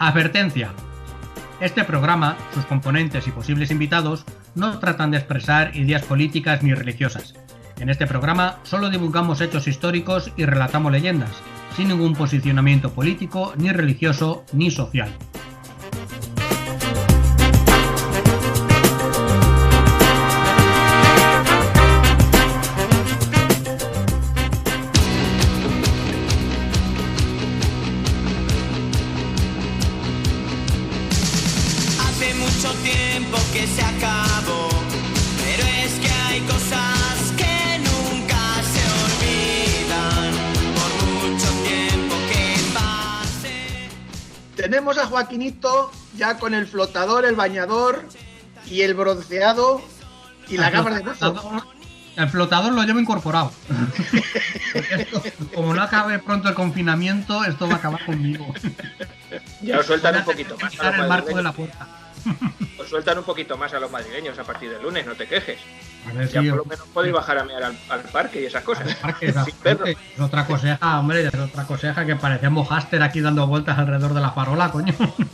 Advertencia. Este programa, sus componentes y posibles invitados no tratan de expresar ideas políticas ni religiosas. En este programa solo divulgamos hechos históricos y relatamos leyendas, sin ningún posicionamiento político, ni religioso, ni social. Hace mucho tiempo que se acabó, pero es que hay cosas que nunca se olvidan, por mucho tiempo que pase. Tenemos a Joaquinito ya con el flotador, el bañador y el bronceado y la gafas de buzo. El flotador lo llevo incorporado. Porque esto, como no acabe pronto el confinamiento, esto va a acabar conmigo. Ya os sueltan un poquito más a el los marco de la madrileños. puerta. Os sueltan un poquito más a los madrileños a partir del lunes, no te quejes. A ver, Ya sí, por lo menos podéis bajar a mear al parque y esas cosas. Parque, Sin perro. es otra coseja, hombre, es otra coseja que parecemos háster aquí dando vueltas alrededor de la farola, coño. Cambiar,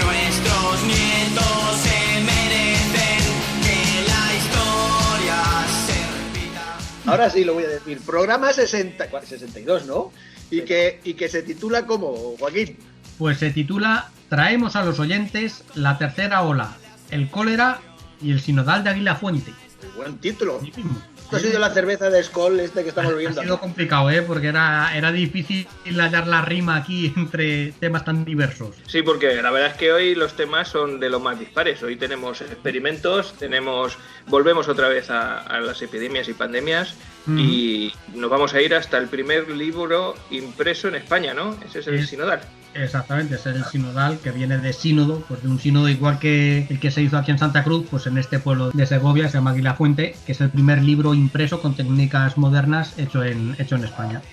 nuestros nietos se merecen que la historia se repita. Ahora sí lo voy a decir. Programa 62, ¿no? Y que se titula como, Joaquín. Pues se titula Traemos a los oyentes la tercera ola, el cólera y el sinodal de Águila Fuente. Muy buen título. Sí mismo. Esto ha sido la cerveza de Skol que estamos bebiendo. Ha sido complicado, porque era difícil hallar la rima aquí entre temas tan diversos. Sí, porque la verdad es que hoy los temas son de lo más dispares. Hoy tenemos experimentos, volvemos otra vez a las epidemias y pandemias y nos vamos a ir hasta el primer libro impreso en España, ¿no? Ese es el sinodal. Exactamente, es el sinodal, que viene de sínodo, pues de un sínodo igual que el que se hizo aquí en Santa Cruz, pues en este pueblo de Segovia, se llama Águila Fuente, que es el primer libro impreso con técnicas modernas hecho en España.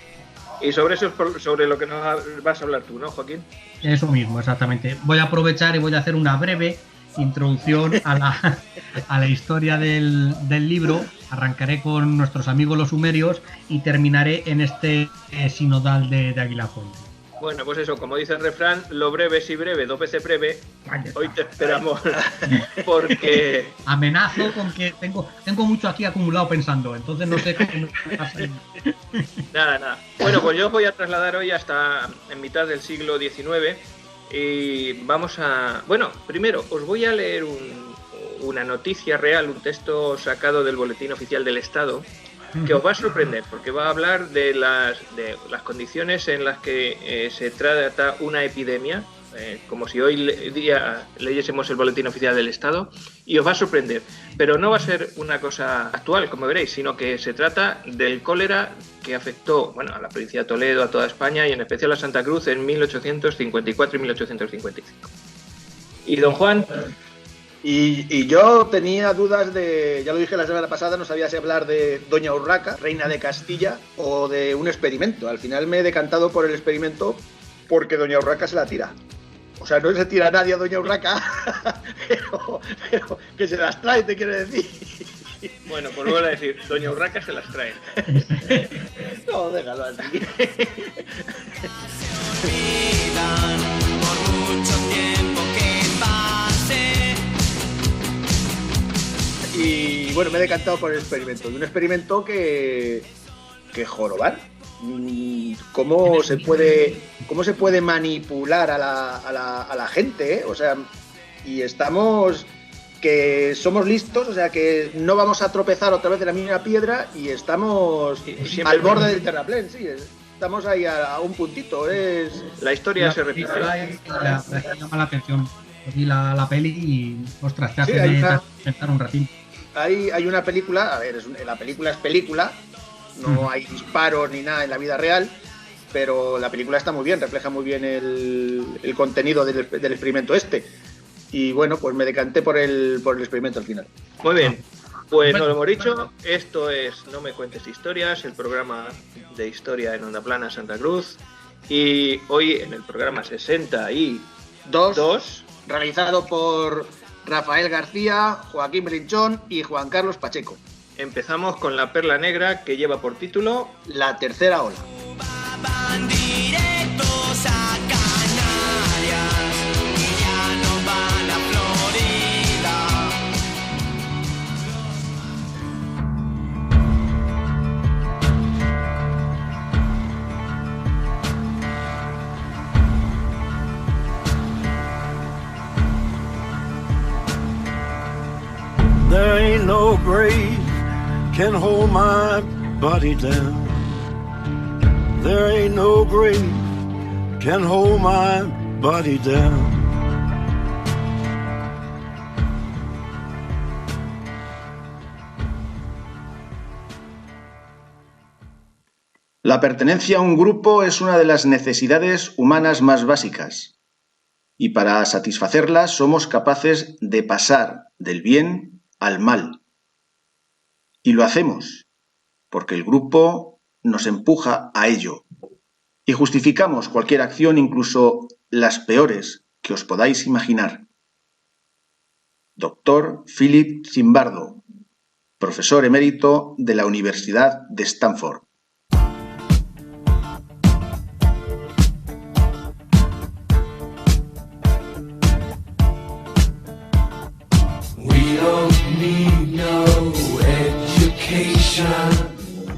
Y sobre eso es sobre lo que nos vas a hablar tú, ¿no, Joaquín? Eso mismo, exactamente. Voy a aprovechar y voy a hacer una breve introducción a la historia del libro. Arrancaré con nuestros amigos los sumerios y terminaré en este sinodal de Águila Fuente. Bueno, pues eso, como dice el refrán, lo breve si breve, dos veces breve. Hoy te esperamos porque... Amenazo con que tengo mucho aquí acumulado pensando, entonces no sé cómo pasa. Nada. Bueno, pues yo os voy a trasladar hoy hasta en mitad del siglo XIX y vamos a... Bueno, primero os voy a leer una noticia real, un texto sacado del Boletín Oficial del Estado, que os va a sorprender, porque va a hablar de las condiciones en las que se trata una epidemia, como si hoy día leyésemos el Boletín Oficial del Estado, y os va a sorprender. Pero no va a ser una cosa actual, como veréis, sino que se trata del cólera que afectó, bueno, a la provincia de Toledo, a toda España y en especial a Santa Cruz en 1854 y 1855. Y don Juan... Y yo tenía dudas ya lo dije la semana pasada, no sabía si hablar de Doña Urraca, reina de Castilla, o de un experimento. Al final me he decantado por el experimento porque Doña Urraca se la tira. O sea, no se tira nadie a Doña Urraca, pero que se las trae, te quiero decir. Bueno, pues vuelvo a decir, Doña Urraca se las trae. No, déjalo así. Se olvidan por mucho tiempo que pase. Y bueno, me he decantado por el experimento. De un experimento que jorobar. ¿Cómo se puede manipular a la gente, ¿eh? O sea, y que somos listos, o sea, que no vamos a tropezar otra vez en la misma piedra y estamos al borde del terraplén, sí. Estamos ahí a un puntito. La historia se repite. Llama la atención. Vi la peli y, ostras, te hace pensar un ratito. Hay una película, a ver, la película es película, no hay disparos ni nada en la vida real, pero la película está muy bien, refleja muy bien el contenido del experimento este. Y bueno, pues me decanté por el experimento al final. Muy bien, pues nos lo hemos dicho, esto es No me cuentes historias, el programa de historia en Onda Plana Santa Cruz. Y hoy en el programa 62, realizado por Rafael García, Joaquín Brinchón y Juan Carlos Pacheco. Empezamos con la perla negra que lleva por título La tercera ola. Van directos a There ain't no grave can hold my body down. There ain't no grave can hold my body down. La pertenencia a un grupo es una de las necesidades humanas más básicas, y para satisfacerla somos capaces de pasar del bien al mal. Y lo hacemos, porque el grupo nos empuja a ello, y justificamos cualquier acción, incluso las peores que os podáis imaginar. Dr. Philip Zimbardo, profesor emérito de la Universidad de Stanford.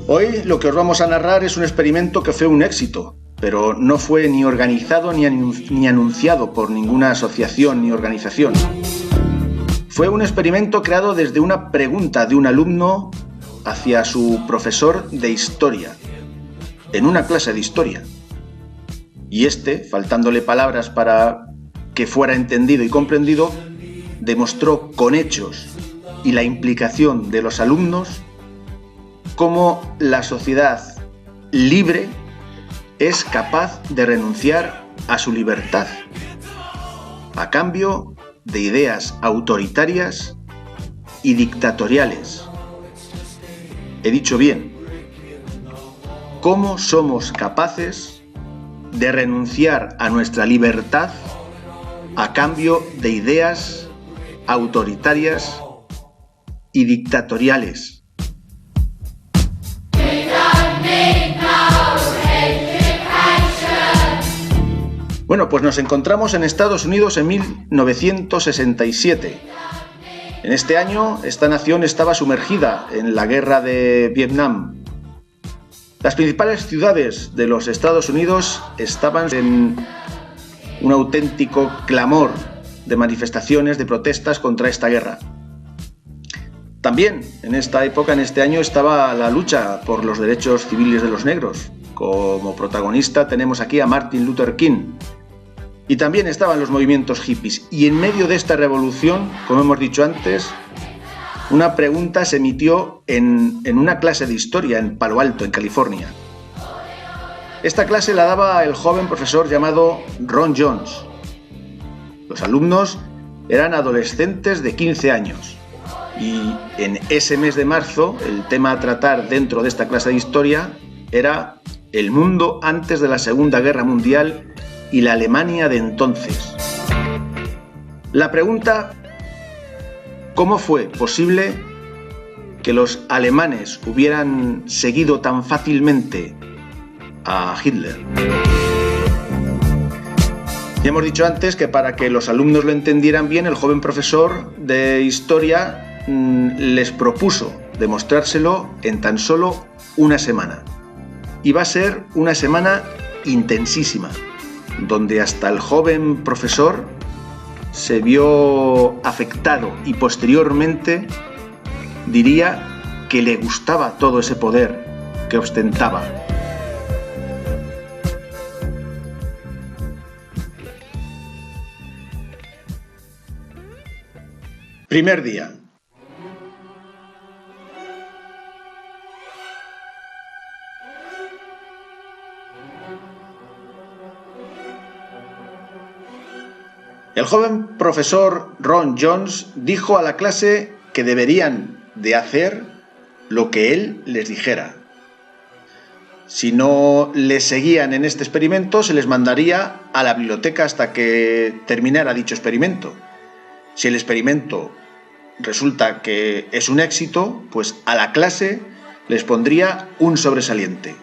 Hoy lo que os vamos a narrar es un experimento que fue un éxito, pero no fue ni organizado ni anunciado por ninguna asociación ni organización. Fue un experimento creado desde una pregunta de un alumno hacia su profesor de historia, en una clase de historia. Y faltándole palabras para que fuera entendido y comprendido, demostró con hechos y la implicación de los alumnos cómo la sociedad libre es capaz de renunciar a su libertad a cambio de ideas autoritarias y dictatoriales. He dicho bien, ¿cómo somos capaces de renunciar a nuestra libertad a cambio de ideas autoritarias y dictatoriales? Bueno, pues nos encontramos en Estados Unidos en 1967. En este año, esta nación estaba sumergida en la guerra de Vietnam. Las principales ciudades de los Estados Unidos estaban en un auténtico clamor de manifestaciones, de protestas contra esta guerra. También en esta época, en este año, estaba la lucha por los derechos civiles de los negros. Como protagonista tenemos aquí a Martin Luther King. Y también estaban los movimientos hippies. Y en medio de esta revolución, como hemos dicho antes, una pregunta se emitió en una clase de historia en Palo Alto, en California. Esta clase la daba el joven profesor llamado Ron Jones. Los alumnos eran adolescentes de 15 años. Y en ese mes de marzo, el tema a tratar dentro de esta clase de historia era el mundo antes de la Segunda Guerra Mundial y la Alemania de entonces. La pregunta: ¿cómo fue posible que los alemanes hubieran seguido tan fácilmente a Hitler? Ya hemos dicho antes que para que los alumnos lo entendieran bien, el joven profesor de historia les propuso demostrárselo en tan solo una semana. Y va a ser una semana intensísima, donde hasta el joven profesor se vio afectado y posteriormente diría que le gustaba todo ese poder que ostentaba. Primer día. El joven profesor Ron Jones dijo a la clase que deberían de hacer lo que él les dijera. Si no les seguían en este experimento, se les mandaría a la biblioteca hasta que terminara dicho experimento. Si el experimento resulta que es un éxito, pues a la clase les pondría un sobresaliente.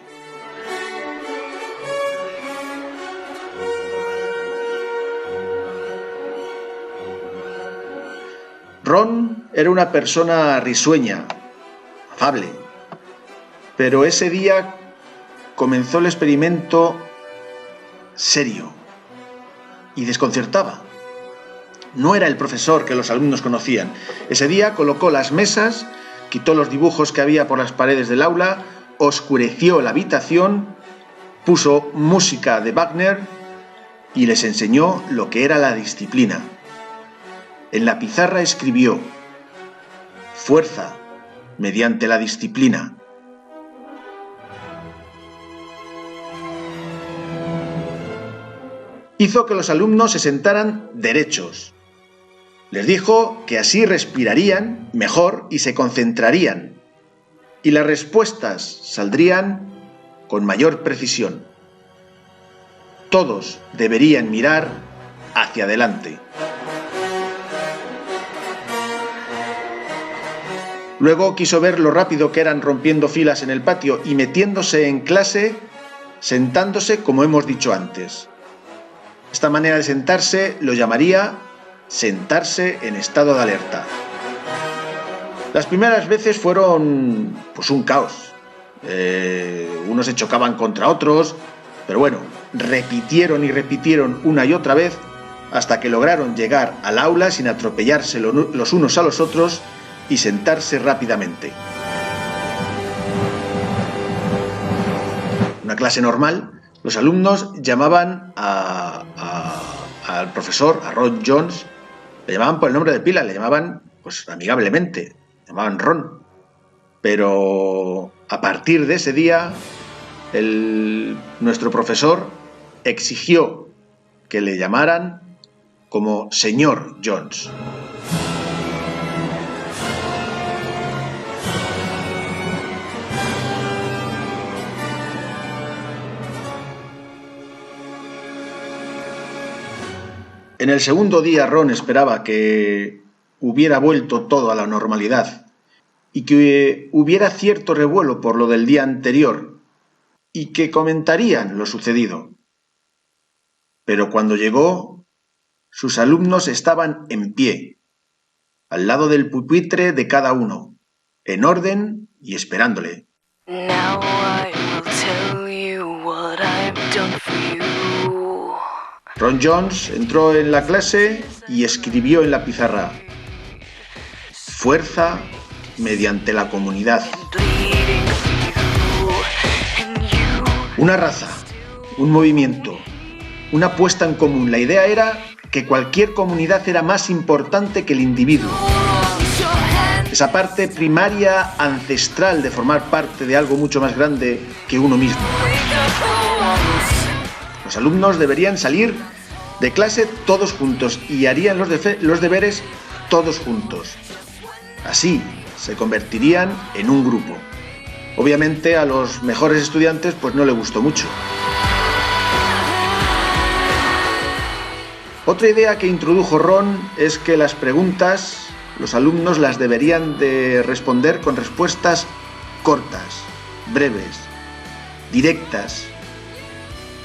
Ron era una persona risueña, afable, pero ese día comenzó el experimento serio y desconcertaba. no era el profesor que los alumnos conocían. Ese día colocó las mesas, quitó los dibujos que había por las paredes del aula, oscureció la habitación, puso música de Wagner y les enseñó lo que era la disciplina. En la pizarra escribió: fuerza mediante la disciplina. Hizo que los alumnos se sentaran derechos. Les dijo que así respirarían mejor y se concentrarían, y las respuestas saldrían con mayor precisión. Todos deberían mirar hacia adelante. Luego quiso ver lo rápido que eran rompiendo filas en el patio y metiéndose en clase, sentándose como hemos dicho antes. Esta manera de sentarse lo llamaría sentarse en estado de alerta. Las primeras veces fueron pues un caos. Unos se chocaban contra otros, pero bueno, repitieron y repitieron una y otra vez hasta que lograron llegar al aula sin atropellarse los unos a los otros y sentarse rápidamente. Una clase normal, los alumnos llamaban al profesor, a Ron Jones, le llamaban por el nombre de pila, le llamaban pues amigablemente, le llamaban Ron. Pero a partir de ese día, nuestro profesor exigió que le llamaran como señor Jones. En el segundo día Ron esperaba que hubiera vuelto todo a la normalidad y que hubiera cierto revuelo por lo del día anterior y que comentarían lo sucedido. Pero cuando llegó, sus alumnos estaban en pie, al lado del pupitre de cada uno, en orden y esperándole. Now I will tell you what I've done for you. Ron Jones entró en la clase y escribió en la pizarra: fuerza mediante la comunidad. Una raza, un movimiento, una puesta en común. La idea era que cualquier comunidad era más importante que el individuo. Esa parte primaria, ancestral de formar parte de algo mucho más grande que uno mismo. Los alumnos deberían salir de clase todos juntos y harían los deberes todos juntos. Así se convertirían en un grupo. Obviamente a los mejores estudiantes pues no le gustó mucho. Otra idea que introdujo Ron es que las preguntas los alumnos las deberían de responder con respuestas cortas, breves, directas.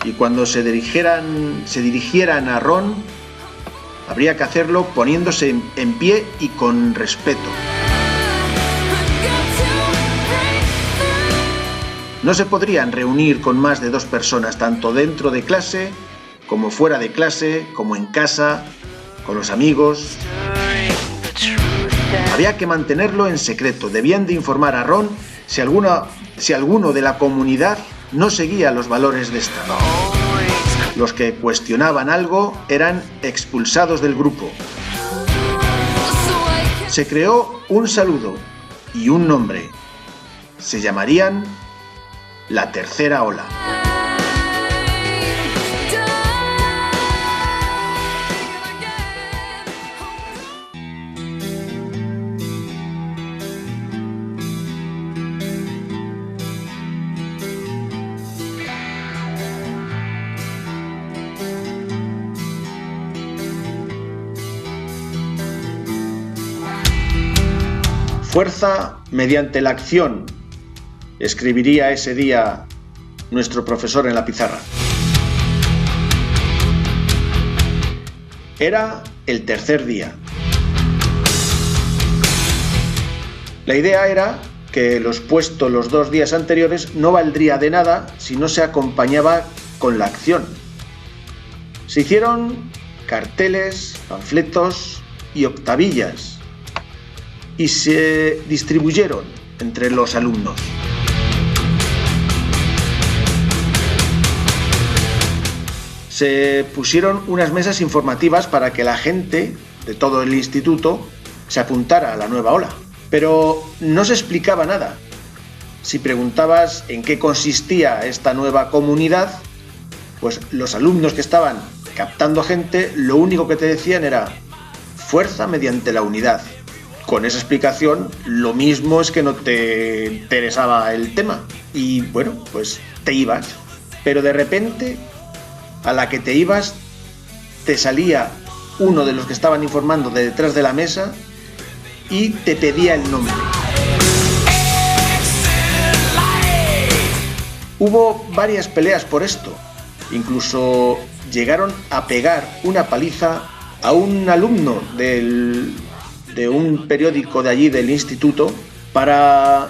Y cuando se dirigieran a Ron, habría que hacerlo poniéndose en pie y con respeto. No se podrían reunir con más de 2 personas, tanto dentro de clase, como fuera de clase, como en casa, con los amigos. Había que mantenerlo en secreto. Debían de informar a Ron si alguno de la comunidad no seguía los valores de esta. Los que cuestionaban algo eran expulsados del grupo. Se creó un saludo y un nombre. Se llamarían la tercera ola. Fuerza mediante la acción, escribiría ese día nuestro profesor en la pizarra. Era el tercer día. La idea era que lo expuesto los 2 días anteriores no valdría de nada si no se acompañaba con la acción. Se hicieron carteles, panfletos y octavillas, y se distribuyeron entre los alumnos. Se pusieron unas mesas informativas para que la gente de todo el instituto se apuntara a la nueva ola, pero no se explicaba nada. Si preguntabas en qué consistía esta nueva comunidad, pues los alumnos que estaban captando gente, lo único que te decían era fuerza mediante la unidad. Con esa explicación, lo mismo es que no te interesaba el tema. Y bueno, pues te ibas. Pero de repente, a la que te ibas, te salía uno de los que estaban informando de detrás de la mesa y te pedía el nombre. Hubo varias peleas por esto. Incluso llegaron a pegar una paliza a un alumno de un periódico de allí del instituto para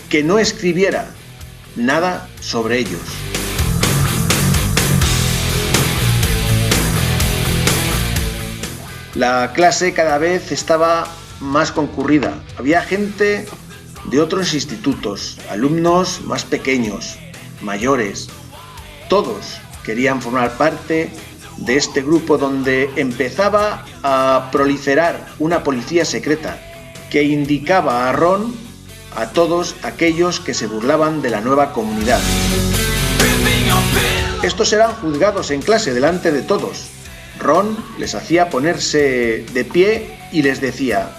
que no escribiera nada sobre ellos. La clase cada vez estaba más concurrida. Había gente de otros institutos, alumnos más pequeños, mayores. Todos querían formar parte de este grupo donde empezaba a proliferar una policía secreta que indicaba a Ron a todos aquellos que se burlaban de la nueva comunidad. Estos eran juzgados en clase delante de todos. Ron les hacía ponerse de pie y les decía: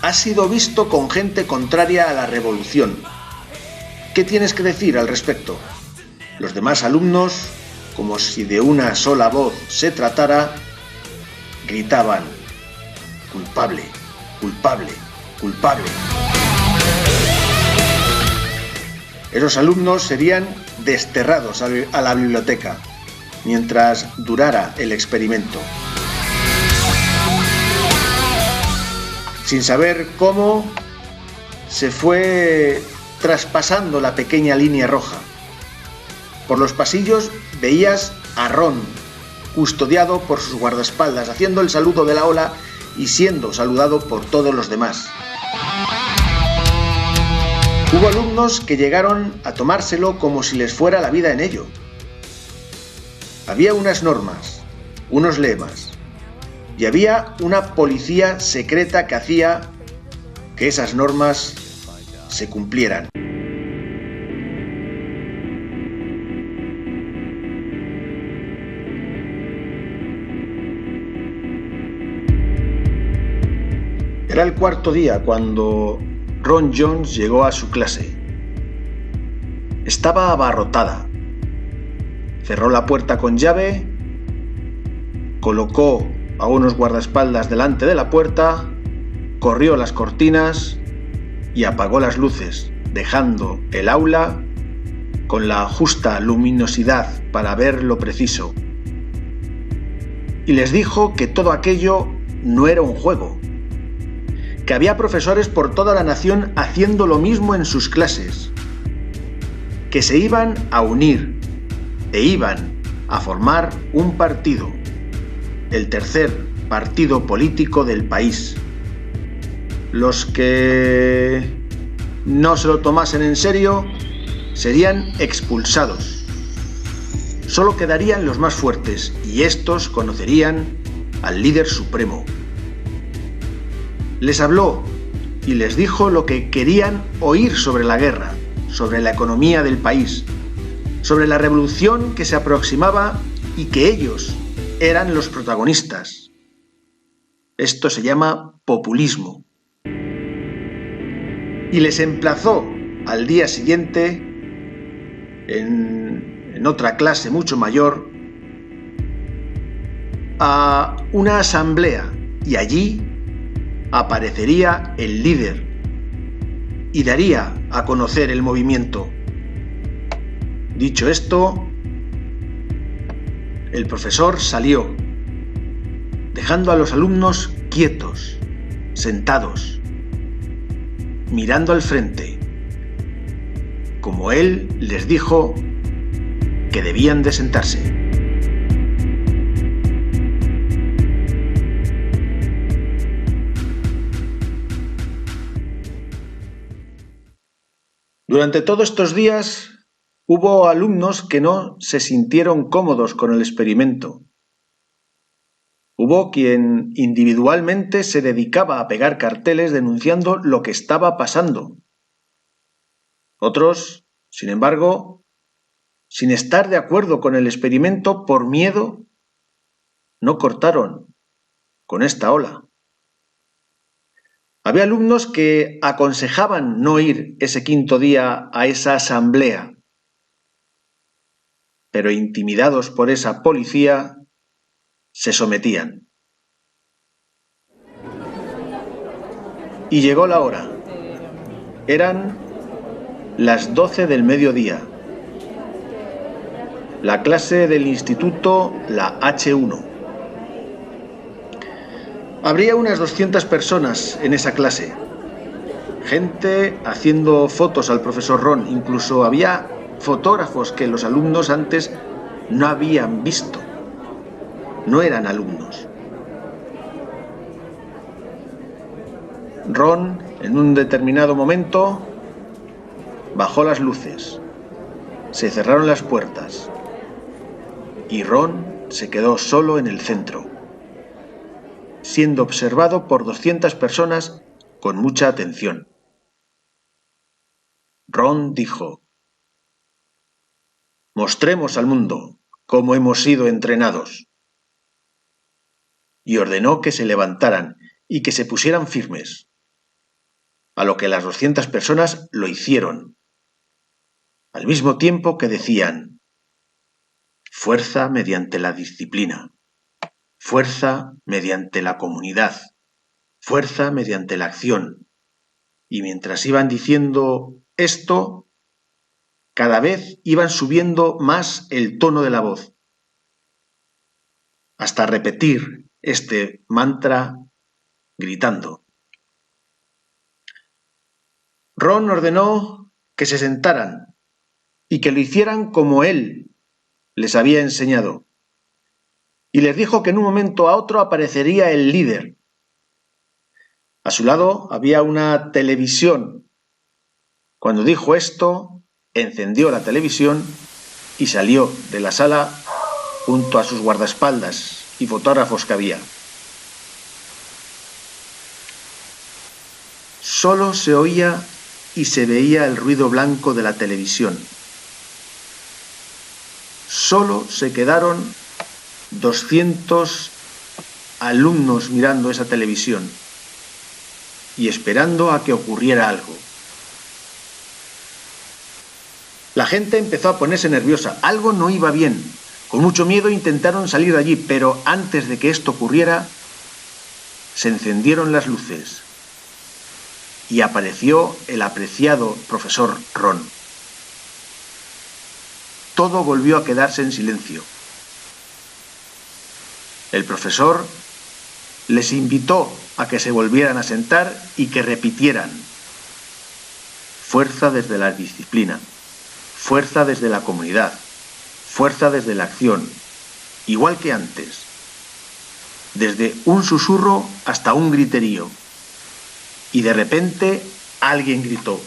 «Has sido visto con gente contraria a la revolución. ¿Qué tienes que decir al respecto?». Los demás alumnos, como si de una sola voz se tratara, gritaban: «Culpable, culpable, culpable». Esos alumnos serían desterrados a la biblioteca mientras durara el experimento. Sin saber cómo, se fue traspasando la pequeña línea roja. Por los pasillos veías a Ron, custodiado por sus guardaespaldas, haciendo el saludo de la ola y siendo saludado por todos los demás. Hubo alumnos que llegaron a tomárselo como si les fuera la vida en ello. Había unas normas, unos lemas, y había una policía secreta que hacía que esas normas se cumplieran. Era el cuarto día cuando Ron Jones llegó a su clase. Estaba abarrotada. Cerró la puerta con llave, colocó a unos guardaespaldas delante de la puerta, corrió las cortinas y apagó las luces, dejando el aula con la justa luminosidad para ver lo preciso. Y les dijo que todo aquello no era un juego, que había profesores por toda la nación haciendo lo mismo en sus clases, que se iban a unir e iban a formar un partido, el tercer partido político del país. Los que no se lo tomasen en serio serían expulsados. Solo quedarían los más fuertes y estos conocerían al líder supremo. Les habló y les dijo lo que querían oír sobre la guerra, sobre la economía del país, sobre la revolución que se aproximaba y que ellos eran los protagonistas. Esto se llama populismo. Y les emplazó al día siguiente, en otra clase mucho mayor, a una asamblea, y allí aparecería el líder y daría a conocer el movimiento. Dicho esto, el profesor salió, dejando a los alumnos quietos, sentados, mirando al frente, como él les dijo que debían de sentarse. Durante todos estos días hubo alumnos que no se sintieron cómodos con el experimento. Hubo quien individualmente se dedicaba a pegar carteles denunciando lo que estaba pasando. Otros, sin embargo, sin estar de acuerdo con el experimento por miedo, no cortaron con esta ola. Había alumnos que aconsejaban no ir ese quinto día a esa asamblea, pero intimidados por esa policía, se sometían. Y llegó la hora. Eran las 12 del mediodía. La clase del instituto, la H1. Habría unas 200 personas en esa clase. Gente haciendo fotos al profesor Ron. Incluso había fotógrafos que los alumnos antes no habían visto. No eran alumnos. Ron, en un determinado momento, bajó las luces. Se cerraron las puertas. Y Ron se quedó solo en el centro, siendo observado por 200 personas con mucha atención. Ron dijo: «Mostremos al mundo cómo hemos sido entrenados». Y ordenó que se levantaran y que se pusieran firmes, a lo que las 200 personas lo hicieron, al mismo tiempo que decían: «Fuerza mediante la disciplina, fuerza mediante la comunidad, fuerza mediante la acción». Y mientras iban diciendo esto, cada vez iban subiendo más el tono de la voz, hasta repetir este mantra gritando. Ron ordenó que se sentaran y que lo hicieran como él les había enseñado. Y les dijo que en un momento a otro aparecería el líder. A su lado había una televisión. Cuando dijo esto, encendió la televisión y salió de la sala junto a sus guardaespaldas y fotógrafos que había. Solo se oía y se veía el ruido blanco de la televisión. Solo se quedaron 200 alumnos mirando esa televisión y esperando a que ocurriera algo. La gente empezó a ponerse nerviosa. Algo no iba bien. Con mucho miedo intentaron salir de allí, pero antes de que esto ocurriera, se encendieron las luces y apareció el apreciado profesor Ron. Todo volvió a quedarse en silencio. El profesor les invitó a que se volvieran a sentar y que repitieran: fuerza desde la disciplina, fuerza desde la comunidad, fuerza desde la acción, igual que antes, desde un susurro hasta un griterío. Y de repente alguien gritó: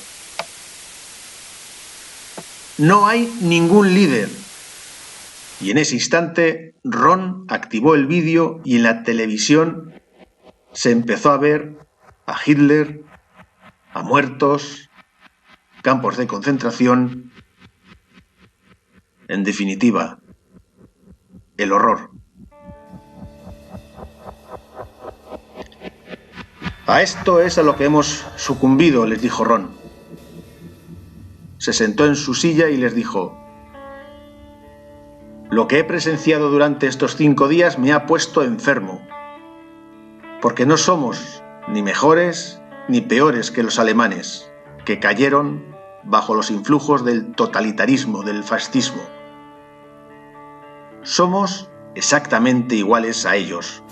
«No hay ningún líder». Y en ese instante Ron activó el vídeo y en la televisión se empezó a ver a Hitler, a muertos, campos de concentración, en definitiva, el horror. «A esto es a lo que hemos sucumbido», les dijo Ron. Se sentó en su silla y les dijo: «Lo que he presenciado durante estos 5 días me ha puesto enfermo, porque no somos ni mejores ni peores que los alemanes, que cayeron bajo los influjos del totalitarismo, del fascismo. Somos exactamente iguales a ellos».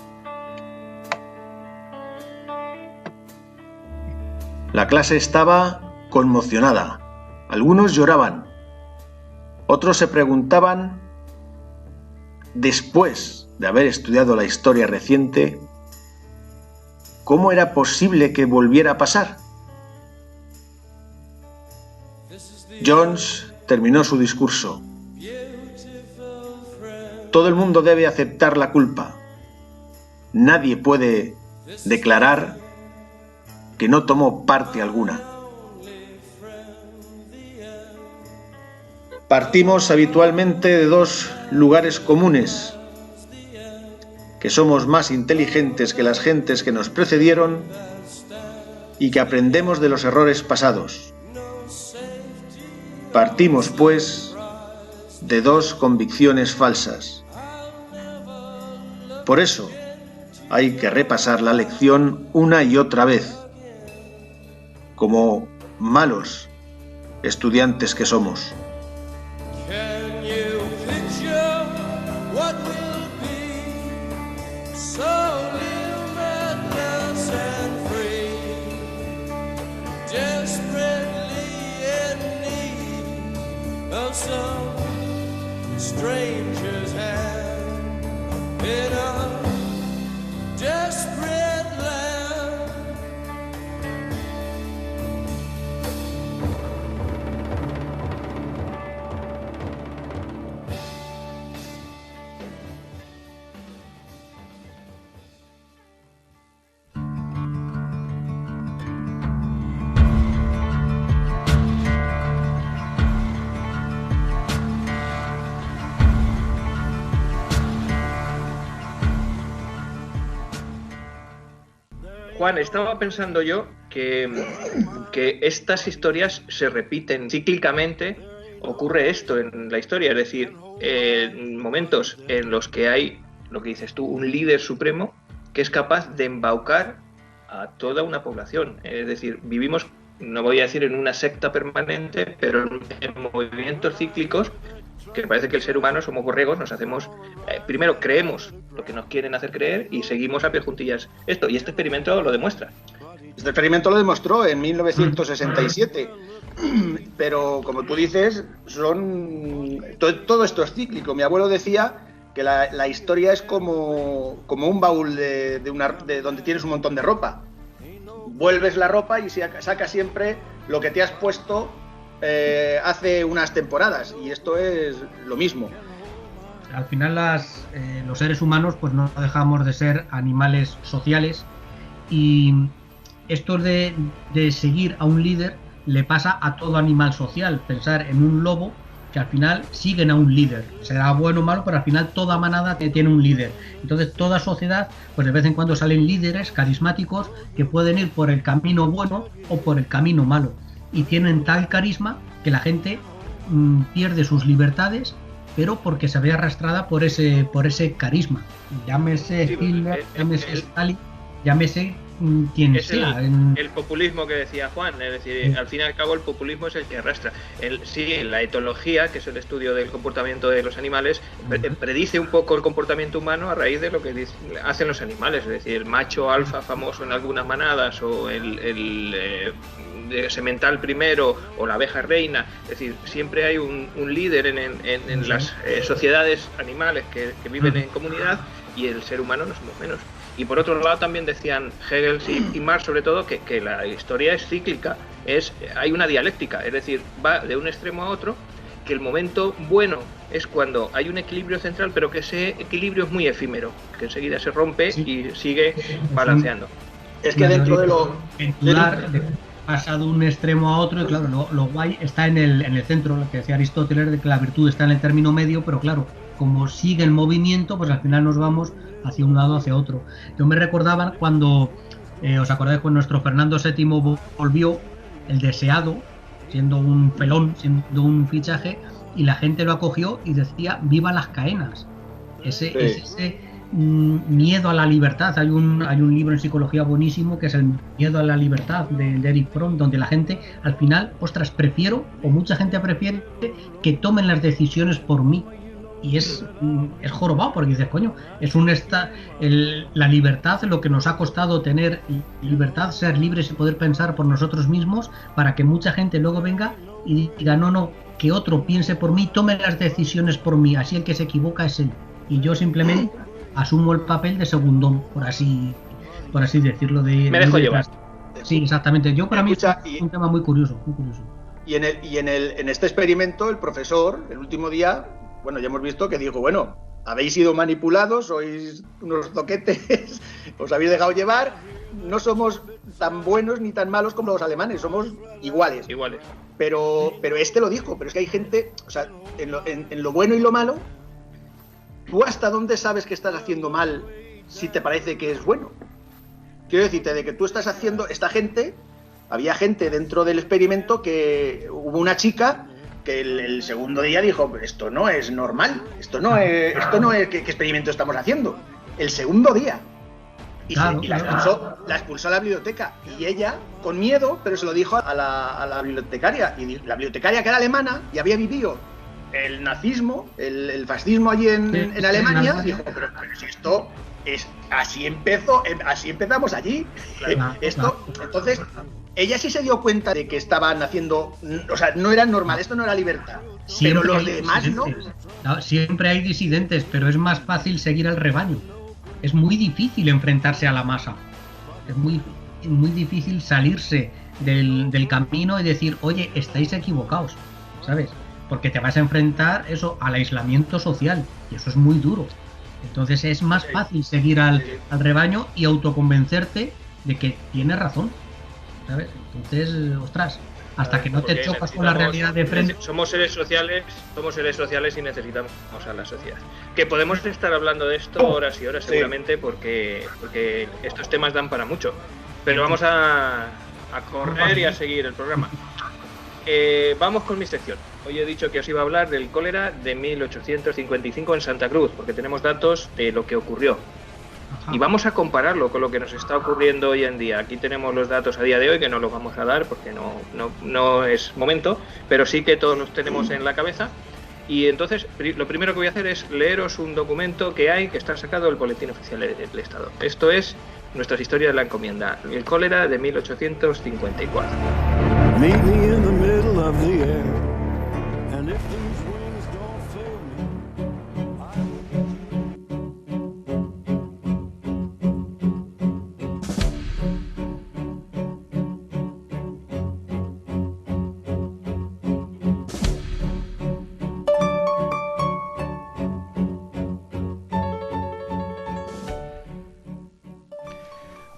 La clase estaba conmocionada. Algunos lloraban. Otros se preguntaban, después de haber estudiado la historia reciente, ¿cómo era posible que volviera a pasar? Jones terminó su discurso. Todo el mundo debe aceptar la culpa. Nadie puede declarar que no tomó parte alguna. Partimos habitualmente de dos lugares comunes, que somos más inteligentes que las gentes que nos precedieron y que aprendemos de los errores pasados. Partimos, pues, de dos convicciones falsas. Por eso, hay que repasar la lección una y otra vez, como malos estudiantes que somos. Can you picture what will be so limitless and free, desperately in need of some stranger's hand in a desperate land? Juan, estaba pensando yo que estas historias se repiten cíclicamente. Ocurre esto en la historia, es decir, momentos en los que hay, lo que dices tú, un líder supremo que es capaz de embaucar a toda una población. Es decir, vivimos, no voy a decir en una secta permanente, pero en movimientos cíclicos que parece que el ser humano somos borregos, nos hacemos, primero creemos lo que nos quieren hacer creer y seguimos a pie juntillas esto, y este experimento lo demuestra. Este experimento lo demostró en 1967, pero como tú dices, todo esto es cíclico. Mi abuelo decía que la historia es como un baúl de donde tienes un montón de ropa. Vuelves la ropa y sacas siempre lo que te has puesto hace unas temporadas, y esto es lo mismo. Al final los seres humanos pues no dejamos de ser animales sociales, y esto de seguir a un líder le pasa a todo animal social. Pensar en un lobo, que al final siguen a un líder, será bueno o malo, pero al final toda manada tiene un líder. Entonces toda sociedad, pues de vez en cuando salen líderes carismáticos que pueden ir por el camino bueno o por el camino malo, y tienen tal carisma que la gente pierde sus libertades, pero porque se ve arrastrada por ese carisma. Llámese Hitler, llámese Stalin, llámese quien sea. El populismo que decía Juan, es decir, al fin y al cabo el populismo es el que arrastra. La etología, que es el estudio del comportamiento de los animales, predice un poco el comportamiento humano a raíz de lo que hacen los animales, es decir, el macho alfa famoso en algunas manadas, o el semental primero, o la abeja reina. Es decir, siempre hay un líder en las sociedades animales que viven en comunidad, y el ser humano no somos menos. Y por otro lado también decían Hegel y Marx sobre todo que la historia es cíclica, hay una dialéctica, es decir, va de un extremo a otro, que el momento bueno es cuando hay un equilibrio central, pero que ese equilibrio es muy efímero, que enseguida se rompe y sigue balanceando. Es que dentro de lo pasa de un extremo a otro, y claro, lo guay está en el centro, lo que decía Aristóteles, de que la virtud está en el término medio, pero claro, como sigue el movimiento, pues al final nos vamos hacia un lado, hacia otro. Yo me recordaba cuando, os acordáis, cuando nuestro Fernando VII volvió, el deseado, siendo un felón, siendo un fichaje, y la gente lo acogió y decía viva las caenas. Ese miedo a la libertad. Hay un libro en psicología buenísimo que es El miedo a la libertad de Eric Fromm, donde la gente al final, mucha gente prefiere que tomen las decisiones por mí. Y es jorobado, porque dices, coño, la libertad, lo que nos ha costado tener libertad, ser libres y poder pensar por nosotros mismos, para que mucha gente luego venga y diga, no, que otro piense por mí, tome las decisiones por mí, así el que se equivoca es él. Y yo simplemente asumo el papel de segundón, por así decirlo. Me dejo llevar. Sí, exactamente. Yo, para mí, es un tema muy curioso, muy curioso. en este experimento, el profesor, el último día, bueno, ya hemos visto que dijo, bueno, habéis sido manipulados, sois unos zoquetes, os habéis dejado llevar, no somos tan buenos ni tan malos como los alemanes, somos iguales. Pero este lo dijo, pero es que hay gente, o sea, en lo bueno y lo malo, ¿tú hasta dónde sabes que estás haciendo mal si te parece que es bueno? Quiero decirte, de que tú estás haciendo, había gente dentro del experimento que hubo una chica que el segundo día dijo, esto no es normal, esto no es ¿qué experimento estamos haciendo? El segundo día. Y la expulsó a la biblioteca. Y ella, con miedo, pero se lo dijo a la bibliotecaria. Y la bibliotecaria, que era alemana y había vivido el nazismo, el fascismo allí en Alemania, dijo, pero si esto es así empezamos allí. Entonces, ella sí se dio cuenta de que estaban haciendo, o sea, no era normal, esto no era libertad. Pero los demás no. Siempre hay disidentes, pero es más fácil seguir al rebaño. Es muy difícil enfrentarse a la masa. Es muy difícil salirse del camino y decir, oye, estáis equivocados, ¿sabes? Porque te vas a enfrentar al aislamiento social, y eso es muy duro. Entonces es más fácil seguir al rebaño y autoconvencerte de que tienes razón, ¿sabes? Entonces, ostras, hasta que no te chocas con la realidad de frente. Somos seres sociales y necesitamos a la sociedad. Que podemos estar hablando de esto horas y horas seguramente porque estos temas dan para mucho. Pero vamos a correr y a seguir el programa. Vamos con mi sección. Hoy he dicho que os iba a hablar del cólera de 1855 en Santa Cruz, porque tenemos datos de lo que ocurrió. Y vamos a compararlo con lo que nos está ocurriendo hoy en día. Aquí tenemos los datos a día de hoy, que no los vamos a dar porque no es momento, pero sí que todos los tenemos en la cabeza. Y entonces, lo primero que voy a hacer es leeros un documento que está sacado del Boletín Oficial del Estado. Esto es Nuestras Historias de la Encomienda, el cólera de 1854. Meet me in the middle of the air, and if these wings don't fail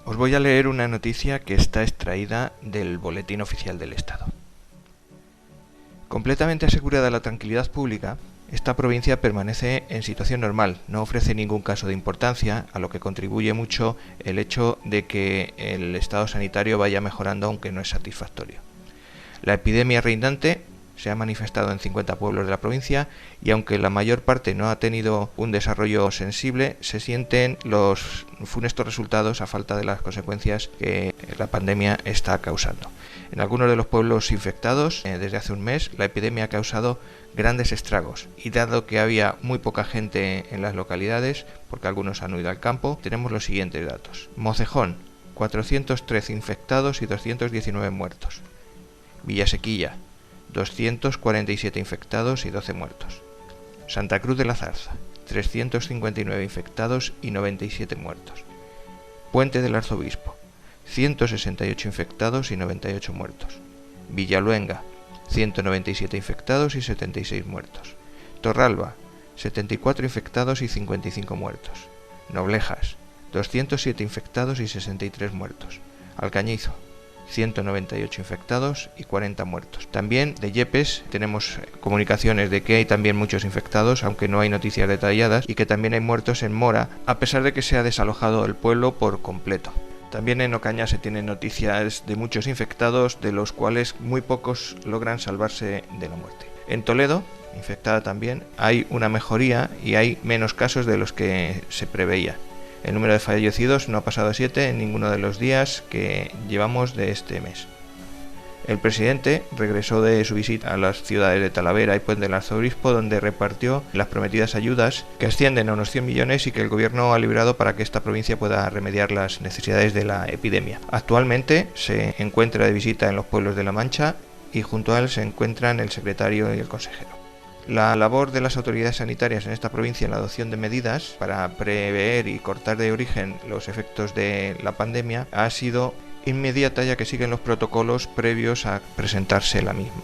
Os voy a leer una noticia que está extraída del Boletín Oficial del Estado. Completamente asegurada la tranquilidad pública, esta provincia permanece en situación normal, no ofrece ningún caso de importancia, a lo que contribuye mucho el hecho de que el estado sanitario vaya mejorando, aunque no es satisfactorio. La epidemia reinante se ha manifestado en 50 pueblos de la provincia y aunque la mayor parte no ha tenido un desarrollo sensible, se sienten los funestos resultados a falta de las consecuencias que la pandemia está causando. En algunos de los pueblos infectados, desde hace un mes, la epidemia ha causado grandes estragos y dado que había muy poca gente en las localidades, porque algunos han huido al campo, tenemos los siguientes datos. Mocejón, 413 infectados y 219 muertos. Villasequilla, 247 infectados y 12 muertos. Santa Cruz de la Zarza, 359 infectados y 97 muertos. Puente del Arzobispo, 168 infectados y 98 muertos. Villaluenga, 197 infectados y 76 muertos. Torralba, 74 infectados y 55 muertos. Noblejas, 207 infectados y 63 muertos. Alcañizo, 198 infectados y 40 muertos. También de Yepes tenemos comunicaciones de que hay también muchos infectados, aunque no hay noticias detalladas, y que también hay muertos en Mora, a pesar de que se ha desalojado el pueblo por completo. También en Ocaña se tienen noticias de muchos infectados, de los cuales muy pocos logran salvarse de la muerte. En Toledo, infectada también, hay una mejoría y hay menos casos de los que se preveía. El número de fallecidos no ha pasado a 7 en ninguno de los días que llevamos de este mes. El presidente regresó de su visita a las ciudades de Talavera y Puente del Arzobispo, donde repartió las prometidas ayudas que ascienden a unos 100 millones y que el gobierno ha librado para que esta provincia pueda remediar las necesidades de la epidemia. Actualmente se encuentra de visita en los pueblos de La Mancha y junto a él se encuentran el secretario y el consejero. La labor de las autoridades sanitarias en esta provincia en la adopción de medidas para prever y cortar de origen los efectos de la pandemia ha sido inmediata, ya que siguen los protocolos previos a presentarse la misma.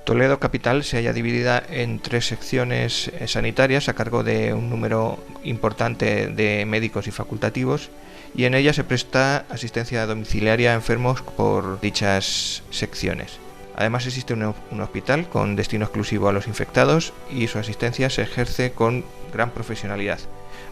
Toledo capital se halla dividida en 3 secciones sanitarias a cargo de un número importante de médicos y facultativos, y en ella se presta asistencia domiciliaria a enfermos por dichas secciones. Además existe un hospital con destino exclusivo a los infectados y su asistencia se ejerce con gran profesionalidad.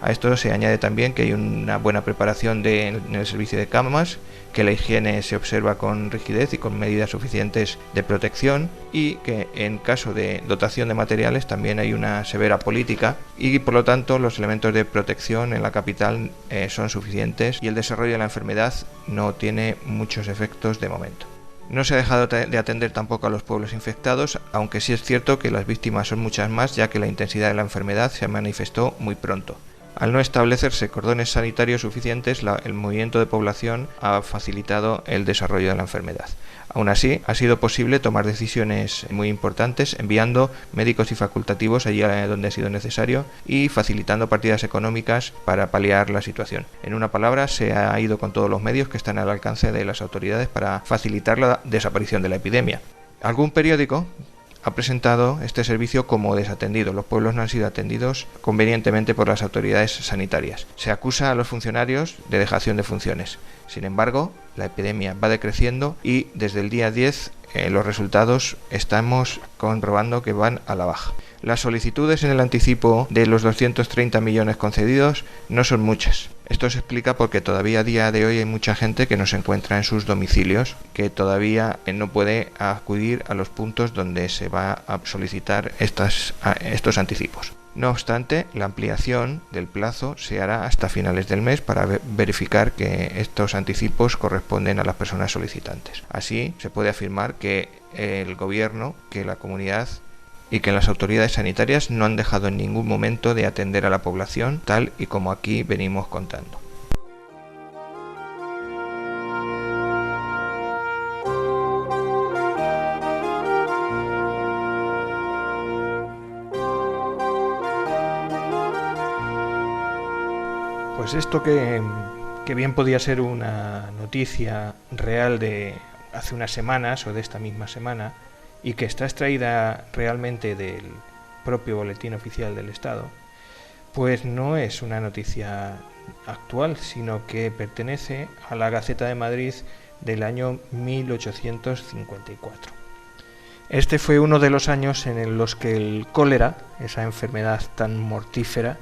A esto se añade también que hay una buena preparación en el servicio de camas, que la higiene se observa con rigidez y con medidas suficientes de protección, y que en caso de dotación de materiales también hay una severa política y por lo tanto los elementos de protección en la capital son suficientes y el desarrollo de la enfermedad no tiene muchos efectos de momento. No se ha dejado de atender tampoco a los pueblos infectados, aunque sí es cierto que las víctimas son muchas más, ya que la intensidad de la enfermedad se manifestó muy pronto. Al no establecerse cordones sanitarios suficientes, el movimiento de población ha facilitado el desarrollo de la enfermedad. Aún así, ha sido posible tomar decisiones muy importantes, enviando médicos y facultativos allí donde ha sido necesario y facilitando partidas económicas para paliar la situación. En una palabra, se ha ido con todos los medios que están al alcance de las autoridades para facilitar la desaparición de la epidemia. Algún periódico ha presentado este servicio como desatendido. Los pueblos no han sido atendidos convenientemente por las autoridades sanitarias. Se acusa a los funcionarios de dejación de funciones. Sin embargo, la epidemia va decreciendo y desde el día 10 los resultados estamos comprobando que van a la baja. Las solicitudes en el anticipo de los 230 millones concedidos no son muchas. Esto se explica porque todavía a día de hoy hay mucha gente que no se encuentra en sus domicilios, que todavía no puede acudir a los puntos donde se va a solicitar estos anticipos. No obstante, la ampliación del plazo se hará hasta finales del mes para verificar que estos anticipos corresponden a las personas solicitantes. Así, se puede afirmar que el gobierno, que la comunidad y que las autoridades sanitarias no han dejado en ningún momento de atender a la población, tal y como aquí venimos contando. Pues esto que bien podía ser una noticia real de hace unas semanas o de esta misma semana, y que está extraída realmente del propio Boletín Oficial del Estado, pues no es una noticia actual, sino que pertenece a la Gaceta de Madrid del año 1854. Este fue uno de los años en los que el cólera, esa enfermedad tan mortífera,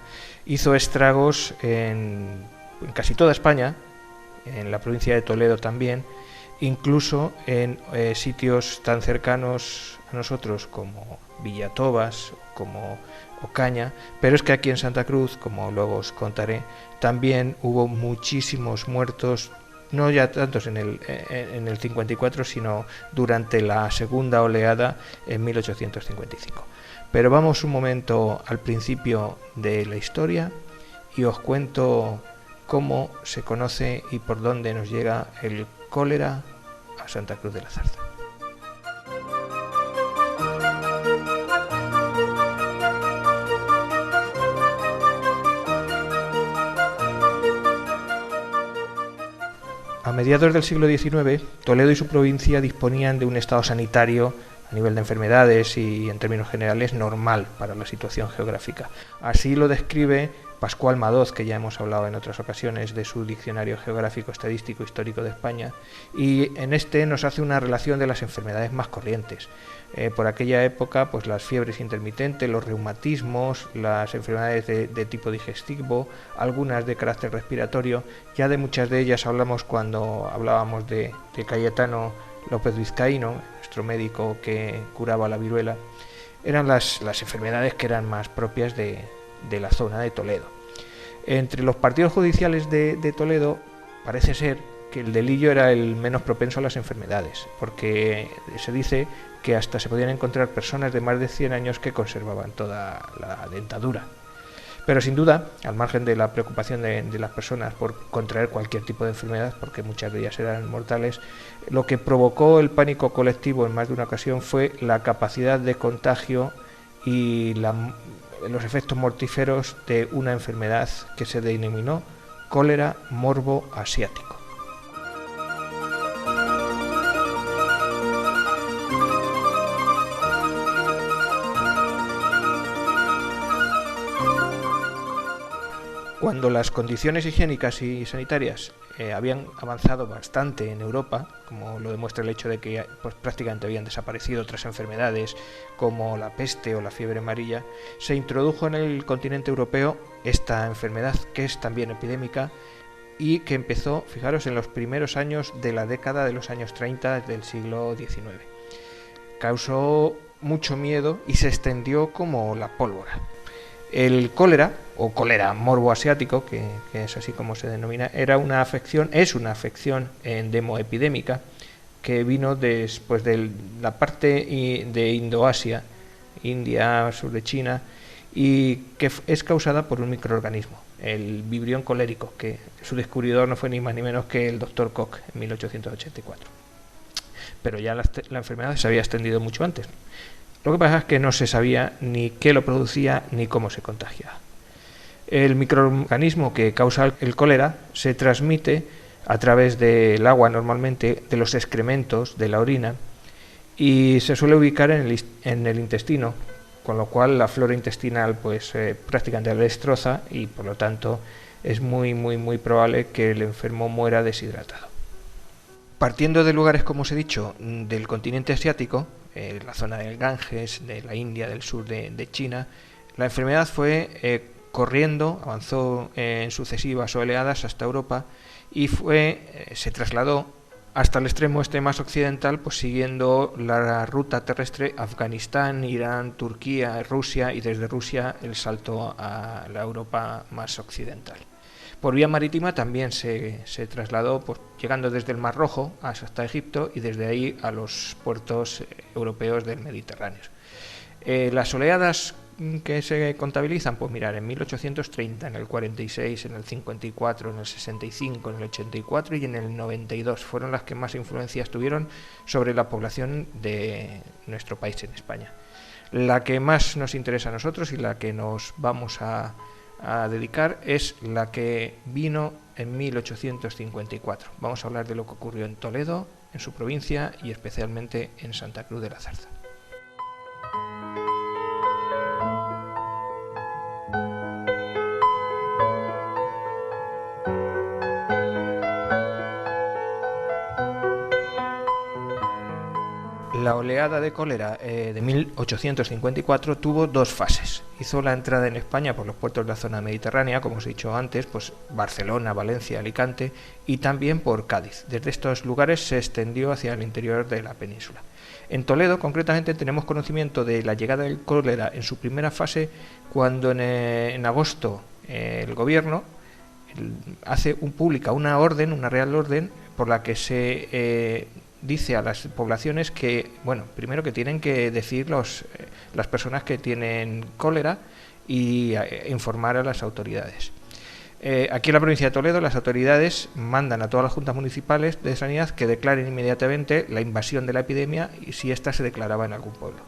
hizo estragos en casi toda España, en la provincia de Toledo también, incluso en sitios tan cercanos a nosotros como Villatobas, como Ocaña, pero es que aquí en Santa Cruz, como luego os contaré, también hubo muchísimos muertos, no ya tantos en el 54, sino durante la segunda oleada en 1855. Pero vamos un momento al principio de la historia y os cuento cómo se conoce y por dónde nos llega el cólera a Santa Cruz de la Zarza. A mediados del siglo XIX, Toledo y su provincia disponían de un estado sanitario a nivel de enfermedades y en términos generales normal para la situación geográfica. Así lo describe Pascual Madoz, que ya hemos hablado en otras ocasiones de su Diccionario Geográfico Estadístico Histórico de España, y en este nos hace una relación de las enfermedades más corrientes. Por aquella época, pues las fiebres intermitentes, los reumatismos, las enfermedades de tipo digestivo, algunas de carácter respiratorio, ya de muchas de ellas hablamos cuando hablábamos de Cayetano López Vizcaíno, nuestro médico que curaba la viruela. Eran las enfermedades que eran más propias de la zona de Toledo. Entre los partidos judiciales de Toledo parece ser que el de Lillo era el menos propenso a las enfermedades, porque se dice que hasta se podían encontrar personas de más de 100 años que conservaban toda la dentadura. Pero sin duda, al margen de la preocupación de las personas por contraer cualquier tipo de enfermedad, porque muchas de ellas eran mortales, lo que provocó el pánico colectivo en más de una ocasión fue la capacidad de contagio y los efectos mortíferos de una enfermedad que se denominó cólera morbo asiático. Cuando las condiciones higiénicas y sanitarias habían avanzado bastante en Europa, como lo demuestra el hecho de que pues, prácticamente habían desaparecido otras enfermedades como la peste o la fiebre amarilla, se introdujo en el continente europeo esta enfermedad que es también epidémica y que empezó, fijaros, en los primeros años de la década de los años 30 del siglo XIX. Causó mucho miedo y se extendió como la pólvora. El cólera, o cólera morbo-asiático, que es así como se denomina, es una afección endemoepidémica que vino después de la parte de Indoasia, India, sur de China, y que es causada por un microorganismo, el vibrión colérico, que su descubridor no fue ni más ni menos que el Dr. Koch en 1884. Pero ya la enfermedad se había extendido mucho antes. Lo que pasa es que no se sabía ni qué lo producía ni cómo se contagiaba. El microorganismo que causa el cólera se transmite a través del agua, normalmente de los excrementos, de la orina, y se suele ubicar en el intestino, con lo cual la flora intestinal pues prácticamente la destroza y por lo tanto es muy probable que el enfermo muera deshidratado. Partiendo de lugares, como os he dicho, del continente asiático, la zona del Ganges, de la India, del sur de China, la enfermedad fue corriendo, avanzó en sucesivas oleadas hasta Europa y se trasladó hasta el extremo este más occidental, pues siguiendo la ruta terrestre Afganistán, Irán, Turquía, Rusia y desde Rusia el salto a la Europa más occidental. Por vía marítima también se trasladó, pues, llegando desde el Mar Rojo hasta Egipto y desde ahí a los puertos europeos del Mediterráneo. Las oleadas que se contabilizan, pues mirar, en 1830, en el 46, en el 54, en el 65, en el 84 y en el 92 fueron las que más influencias tuvieron sobre la población de nuestro país en España. La que más nos interesa a nosotros y la que nos vamos a dedicar es la que vino en 1854. Vamos a hablar de lo que ocurrió en Toledo, en su provincia y especialmente en Santa Cruz de la Zarza. La oleada de cólera de 1854 tuvo dos fases. Hizo la entrada en España por los puertos de la zona mediterránea, como os he dicho antes, pues Barcelona, Valencia, Alicante, y también por Cádiz. Desde estos lugares se extendió hacia el interior de la península. En Toledo, concretamente, tenemos conocimiento de la llegada del cólera en su primera fase cuando en agosto el gobierno publica una real orden, por la que se dice a las poblaciones que, bueno, primero que tienen que decir las personas que tienen cólera y informar a las autoridades. Aquí en la provincia de Toledo las autoridades mandan a todas las juntas municipales de sanidad que declaren inmediatamente la invasión de la epidemia y si ésta se declaraba en algún pueblo.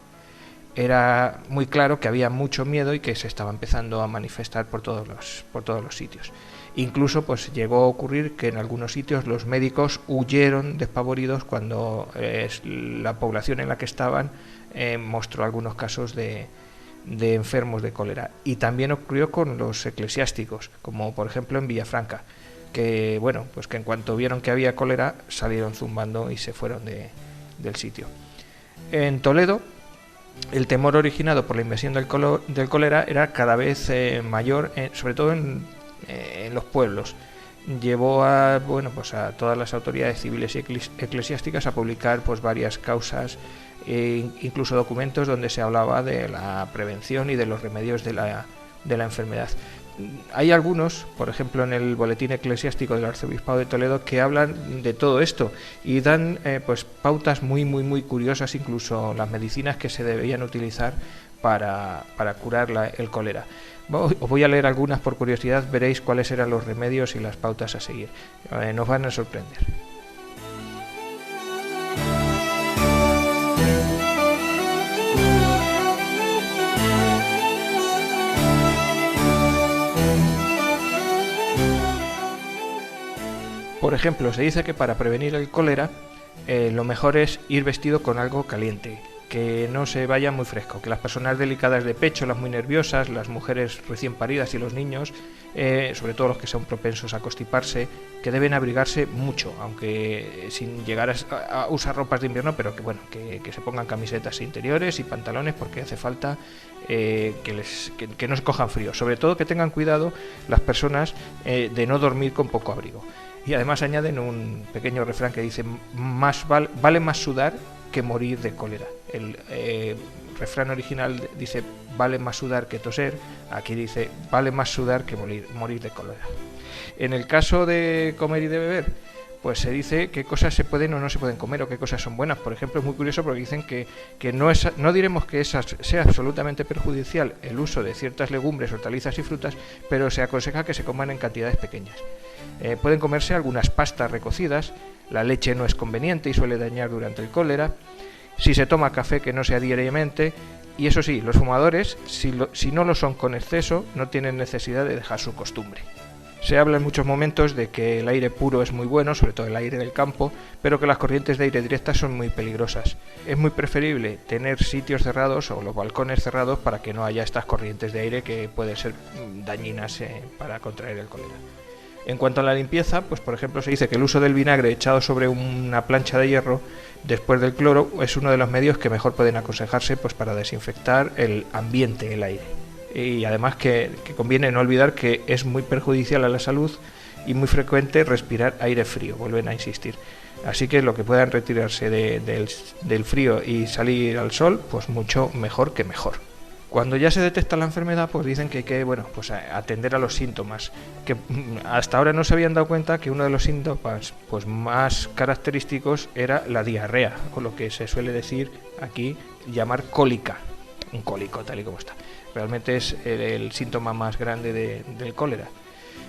Era muy claro que había mucho miedo y que se estaba empezando a manifestar por todos los sitios. Incluso pues llegó a ocurrir que en algunos sitios los médicos huyeron despavoridos cuando la población en la que estaban mostró algunos casos de enfermos de cólera. Y también ocurrió con los eclesiásticos, como por ejemplo en Villafranca, que bueno, pues que en cuanto vieron que había cólera salieron zumbando y se fueron del sitio. En Toledo, el temor originado por la invasión del cólera era cada vez mayor, sobre todo en los pueblos. Llevó a todas las autoridades civiles y eclesiásticas a publicar pues varias causas e incluso documentos donde se hablaba de la prevención y de los remedios de la enfermedad. Hay algunos, por ejemplo en el boletín eclesiástico del Arzobispado de Toledo, que hablan de todo esto y dan pues pautas muy curiosas, incluso las medicinas que se debían utilizar para curar el cólera. Os voy a leer algunas por curiosidad, veréis cuáles eran los remedios y las pautas a seguir. Nos van a sorprender. Por ejemplo, se dice que para prevenir el cólera lo mejor es ir vestido con algo caliente, que no se vaya muy fresco, que las personas delicadas de pecho, las muy nerviosas, las mujeres recién paridas y los niños, sobre todo los que son propensos a constiparse, que deben abrigarse mucho, aunque sin llegar a usar ropas de invierno, pero que bueno, que se pongan camisetas interiores y pantalones, porque hace falta que no se cojan frío. Sobre todo que tengan cuidado las personas de no dormir con poco abrigo. Y además añaden un pequeño refrán que dice: vale más sudar que morir de cólera. El refrán original dice: vale más sudar que toser. Aquí dice: vale más sudar que morir de cólera. En el caso de comer y de beber, pues se dice qué cosas se pueden o no se pueden comer, o qué cosas son buenas. Por ejemplo, es muy curioso porque dicen que no diremos que sea absolutamente perjudicial el uso de ciertas legumbres, hortalizas y frutas, pero se aconseja que se coman en cantidades pequeñas. Pueden comerse algunas pastas recocidas, la leche no es conveniente y suele dañar durante el cólera, si se toma café que no sea diariamente, y eso sí, los fumadores, si no lo son con exceso, no tienen necesidad de dejar su costumbre. Se habla en muchos momentos de que el aire puro es muy bueno, sobre todo el aire del campo, pero que las corrientes de aire directas son muy peligrosas. Es muy preferible tener sitios cerrados o los balcones cerrados para que no haya estas corrientes de aire que pueden ser dañinas para contraer el cólera. En cuanto a la limpieza, pues por ejemplo se dice que el uso del vinagre echado sobre una plancha de hierro después del cloro es uno de los medios que mejor pueden aconsejarse pues para desinfectar el ambiente, el aire. Y además que conviene no olvidar que es muy perjudicial a la salud y muy frecuente respirar aire frío, vuelven a insistir. Así que lo que puedan retirarse del frío y salir al sol, pues mucho mejor que mejor. Cuando ya se detecta la enfermedad, pues dicen que hay que pues atender a los síntomas, que hasta ahora no se habían dado cuenta que uno de los síntomas pues más característicos era la diarrea, o lo que se suele decir aquí llamar cólica, un cólico tal y como está. Realmente es el síntoma más grande del cólera.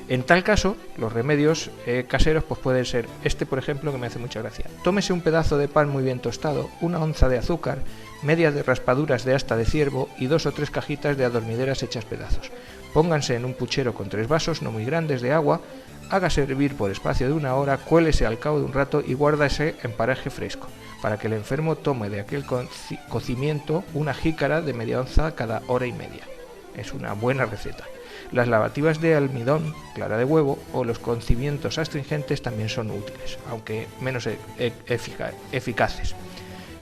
En tal caso, los remedios caseros pues pueden ser por ejemplo, que me hace mucha gracia. Tómese un pedazo de pan muy bien tostado, 1 onza de azúcar, media de raspaduras de asta de ciervo y 2 o 3 cajitas de adormideras hechas pedazos. Pónganse en un puchero con 3 vasos no muy grandes de agua, hágase hervir por espacio de 1 hora, cuélese al cabo de un rato y guárdase en paraje fresco, para que el enfermo tome de aquel cocimiento 1 jícara de media onza cada hora y media. Es una buena receta. Las lavativas de almidón, clara de huevo o los cocimientos astringentes también son útiles, aunque menos eficaces.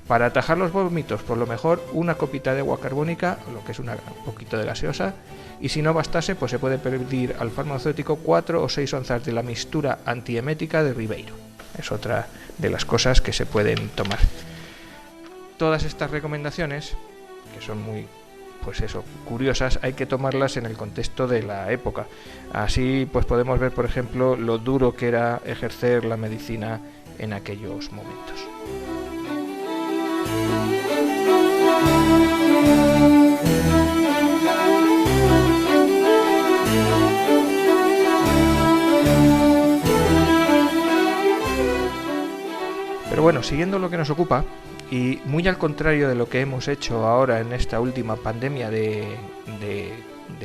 Para atajar los vómitos, por lo mejor, 1 copita de agua carbónica, lo que es un poquito de gaseosa, y si no bastase, pues se puede pedir al farmacéutico 4 o 6 onzas de la mixtura antiemética de Ribeiro. Es otra de las cosas que se pueden tomar. Todas estas recomendaciones, que son muy curiosas, hay que tomarlas en el contexto de la época. Así pues podemos ver, por ejemplo, lo duro que era ejercer la medicina en aquellos momentos. Pero bueno, siguiendo lo que nos ocupa, y muy al contrario de lo que hemos hecho ahora en esta última pandemia de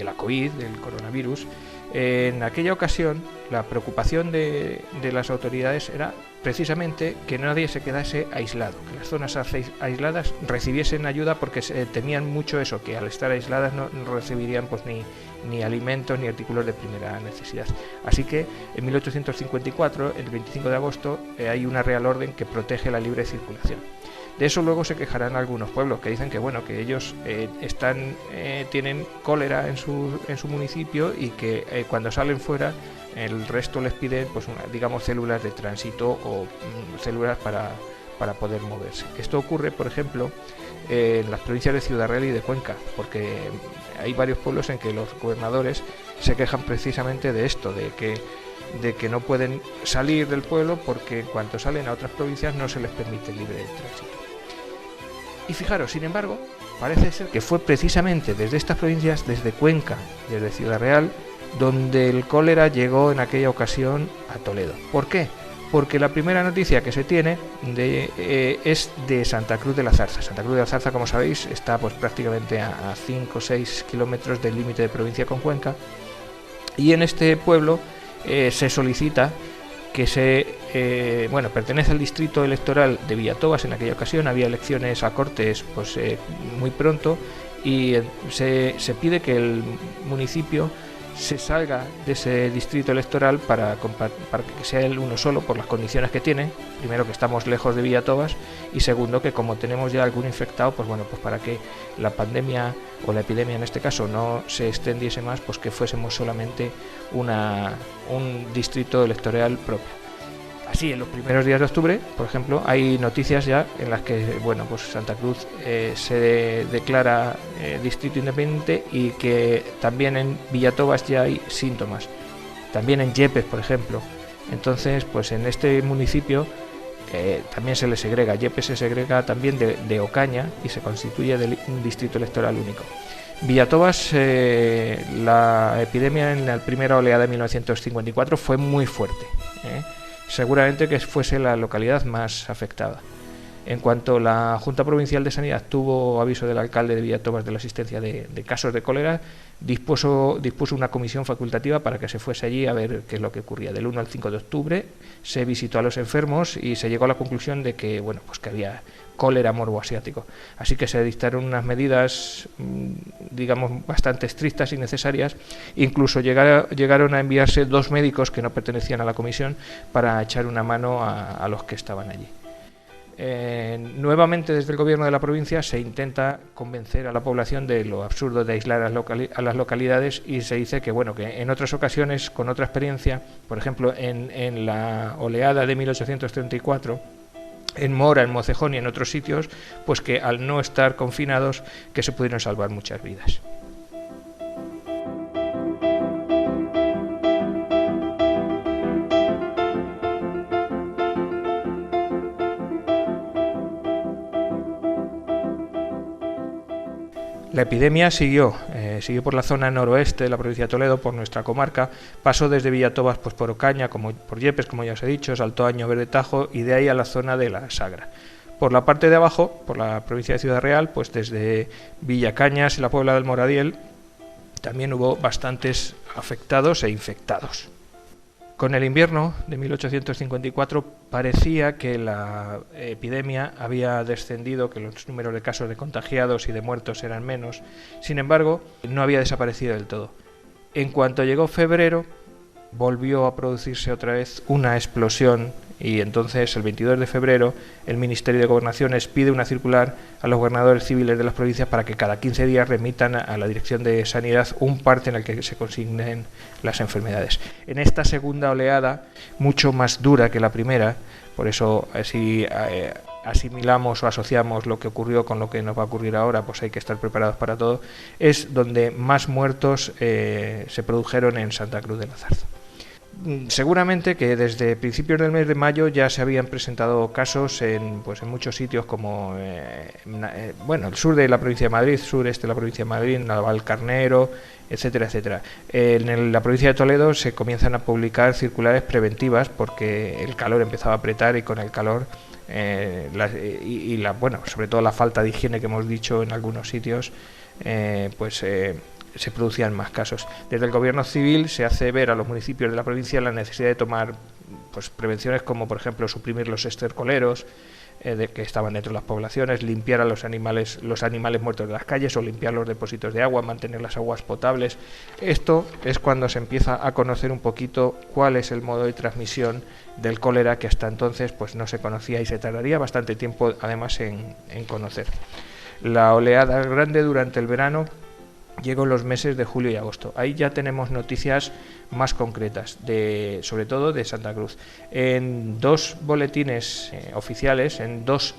la COVID, del coronavirus, en aquella ocasión la preocupación de las autoridades era precisamente que nadie se quedase aislado, que las zonas aisladas recibiesen ayuda, porque se temían mucho eso, que al estar aisladas no recibirían pues ni alimentos ni artículos de primera necesidad. Así que en 1854, el 25 de agosto, hay una real orden que protege la libre circulación. De eso luego se quejarán algunos pueblos que dicen que bueno, que ellos tienen cólera en su municipio y que cuando salen fuera el resto les piden pues digamos células de tránsito o células para poder moverse. Esto ocurre, por ejemplo, en las provincias de Ciudad Real y de Cuenca, porque hay varios pueblos en que los gobernadores se quejan precisamente de esto, de que no pueden salir del pueblo porque en cuanto salen a otras provincias no se les permite libre tránsito. Y fijaros, sin embargo, parece ser que fue precisamente desde estas provincias, desde Cuenca, desde Ciudad Real, donde el cólera llegó en aquella ocasión a Toledo. ¿Por qué? Porque la primera noticia que se tiene es de Santa Cruz de la Zarza. Santa Cruz de la Zarza, como sabéis, está pues prácticamente a 5 o 6 kilómetros del límite de provincia con Cuenca, y en este pueblo se solicita que pertenece al distrito electoral de Villatobas. En aquella ocasión había elecciones a Cortes muy pronto, y se pide que el municipio se salga de ese distrito electoral para que sea el uno solo, por las condiciones que tiene. Primero, que estamos lejos de Villatobas, y segundo, que como tenemos ya algún infectado, pues para que la pandemia, o la epidemia en este caso, no se extendiese más, pues que fuésemos solamente un distrito electoral propio. Así, en los primeros días de octubre, por ejemplo, hay noticias ya en las que Santa Cruz se declara distrito independiente, y que también en Villatobas ya hay síntomas. También en Yepes, por ejemplo. Entonces, pues en este municipio también se le segrega. Yepes se segrega también de Ocaña y se constituye un distrito electoral único. Villatobas, la epidemia en la primera oleada de 1954 fue muy fuerte. Seguramente que fuese la localidad más afectada. En cuanto la Junta Provincial de Sanidad tuvo aviso del alcalde de Villatobas de la existencia de casos de cólera, dispuso una comisión facultativa para que se fuese allí a ver qué es lo que ocurría. Del 1 al 5 de octubre se visitó a los enfermos y se llegó a la conclusión de que, que había cólera morbo-asiático. Así que se dictaron unas medidas, bastante estrictas y necesarias. Incluso llegaron a enviarse 2 médicos que no pertenecían a la comisión para echar una mano a los que estaban allí. Nuevamente, desde el gobierno de la provincia se intenta convencer a la población de lo absurdo de aislar a las localidades, y se dice que en otras ocasiones, con otra experiencia, por ejemplo en la oleada de 1834, en Mora, en Mocejón y en otros sitios, pues que al no estar confinados, que se pudieron salvar muchas vidas. La epidemia siguió por la zona noroeste de la provincia de Toledo, por nuestra comarca, pasó desde Villatobas por Ocaña, por Yepes, como ya os he dicho, saltó a Ñoverde Tajo, y de ahí a la zona de la Sagra. Por la parte de abajo, por la provincia de Ciudad Real, pues desde Villacañas y la Puebla del Moradiel, también hubo bastantes afectados e infectados. Con el invierno de 1854 parecía que la epidemia había descendido, que los números de casos de contagiados y de muertos eran menos. Sin embargo, no había desaparecido del todo. En cuanto llegó febrero, volvió a producirse otra vez una explosión, y entonces el 22 de febrero el Ministerio de Gobernaciones pide una circular a los gobernadores civiles de las provincias para que cada 15 días remitan a la Dirección de Sanidad un parte en el que se consignen las enfermedades. En esta segunda oleada, mucho más dura que la primera, por eso si asimilamos o asociamos lo que ocurrió con lo que nos va a ocurrir ahora, pues hay que estar preparados para todo, es donde más muertos se produjeron en Santa Cruz de la Zarza. Seguramente que desde principios del mes de mayo ya se habían presentado casos en muchos sitios, como el sur de la provincia de Madrid, sureste de la provincia de Madrid, Navalcarnero, etcétera, etcétera. En la provincia de Toledo se comienzan a publicar circulares preventivas porque el calor empezaba a apretar, y con el calor sobre todo la falta de higiene que hemos dicho en algunos sitios, se producían más casos. Desde el gobierno civil se hace ver a los municipios de la provincia la necesidad de tomar prevenciones, como por ejemplo suprimir los estercoleros que estaban dentro de las poblaciones, limpiar a los animales muertos de las calles, o limpiar los depósitos de agua, mantener las aguas potables. Esto es cuando se empieza a conocer un poquito cuál es el modo de transmisión del cólera, que hasta entonces no se conocía, y se tardaría bastante tiempo además en conocer. La oleada grande durante el verano llegó en los meses de julio y agosto. Ahí ya tenemos noticias más concretas, sobre todo de Santa Cruz. En 2 boletines oficiales, en 2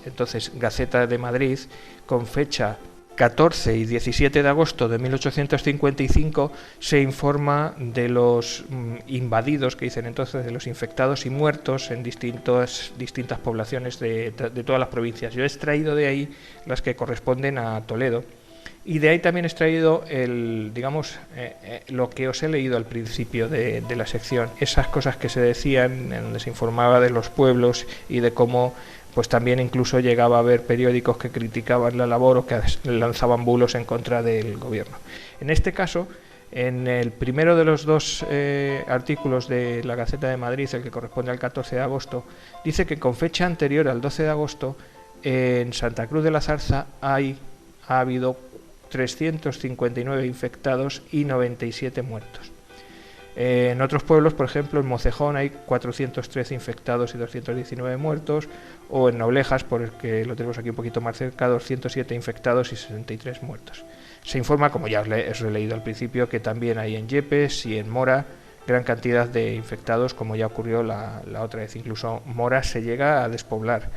Gaceta de Madrid, con fecha 14 y 17 de agosto de 1855, se informa de los invadidos, que dicen entonces, de los infectados y muertos en distintas poblaciones de todas las provincias. Yo he extraído de ahí las que corresponden a Toledo. Y de ahí también he extraído lo que os he leído al principio de la sección, esas cosas que se decían, en donde se informaba de los pueblos y de cómo también incluso llegaba a haber periódicos que criticaban la labor o que lanzaban bulos en contra del gobierno. En este caso, En el primero de los dos artículos de la Gaceta de Madrid, el que corresponde al 14 de agosto, dice que con fecha anterior al 12 de agosto en Santa Cruz de la Zarza ha habido 359 infectados y 97 muertos. En otros pueblos, por ejemplo, en Mocejón hay 413 infectados y 219 muertos, o en Noblejas, porque lo tenemos aquí un poquito más cerca, 207 infectados y 63 muertos. Se informa, como ya os he leído al principio, que también hay en Yepes y en Mora gran cantidad de infectados, como ya ocurrió la otra vez. Incluso Mora se llega a despoblar.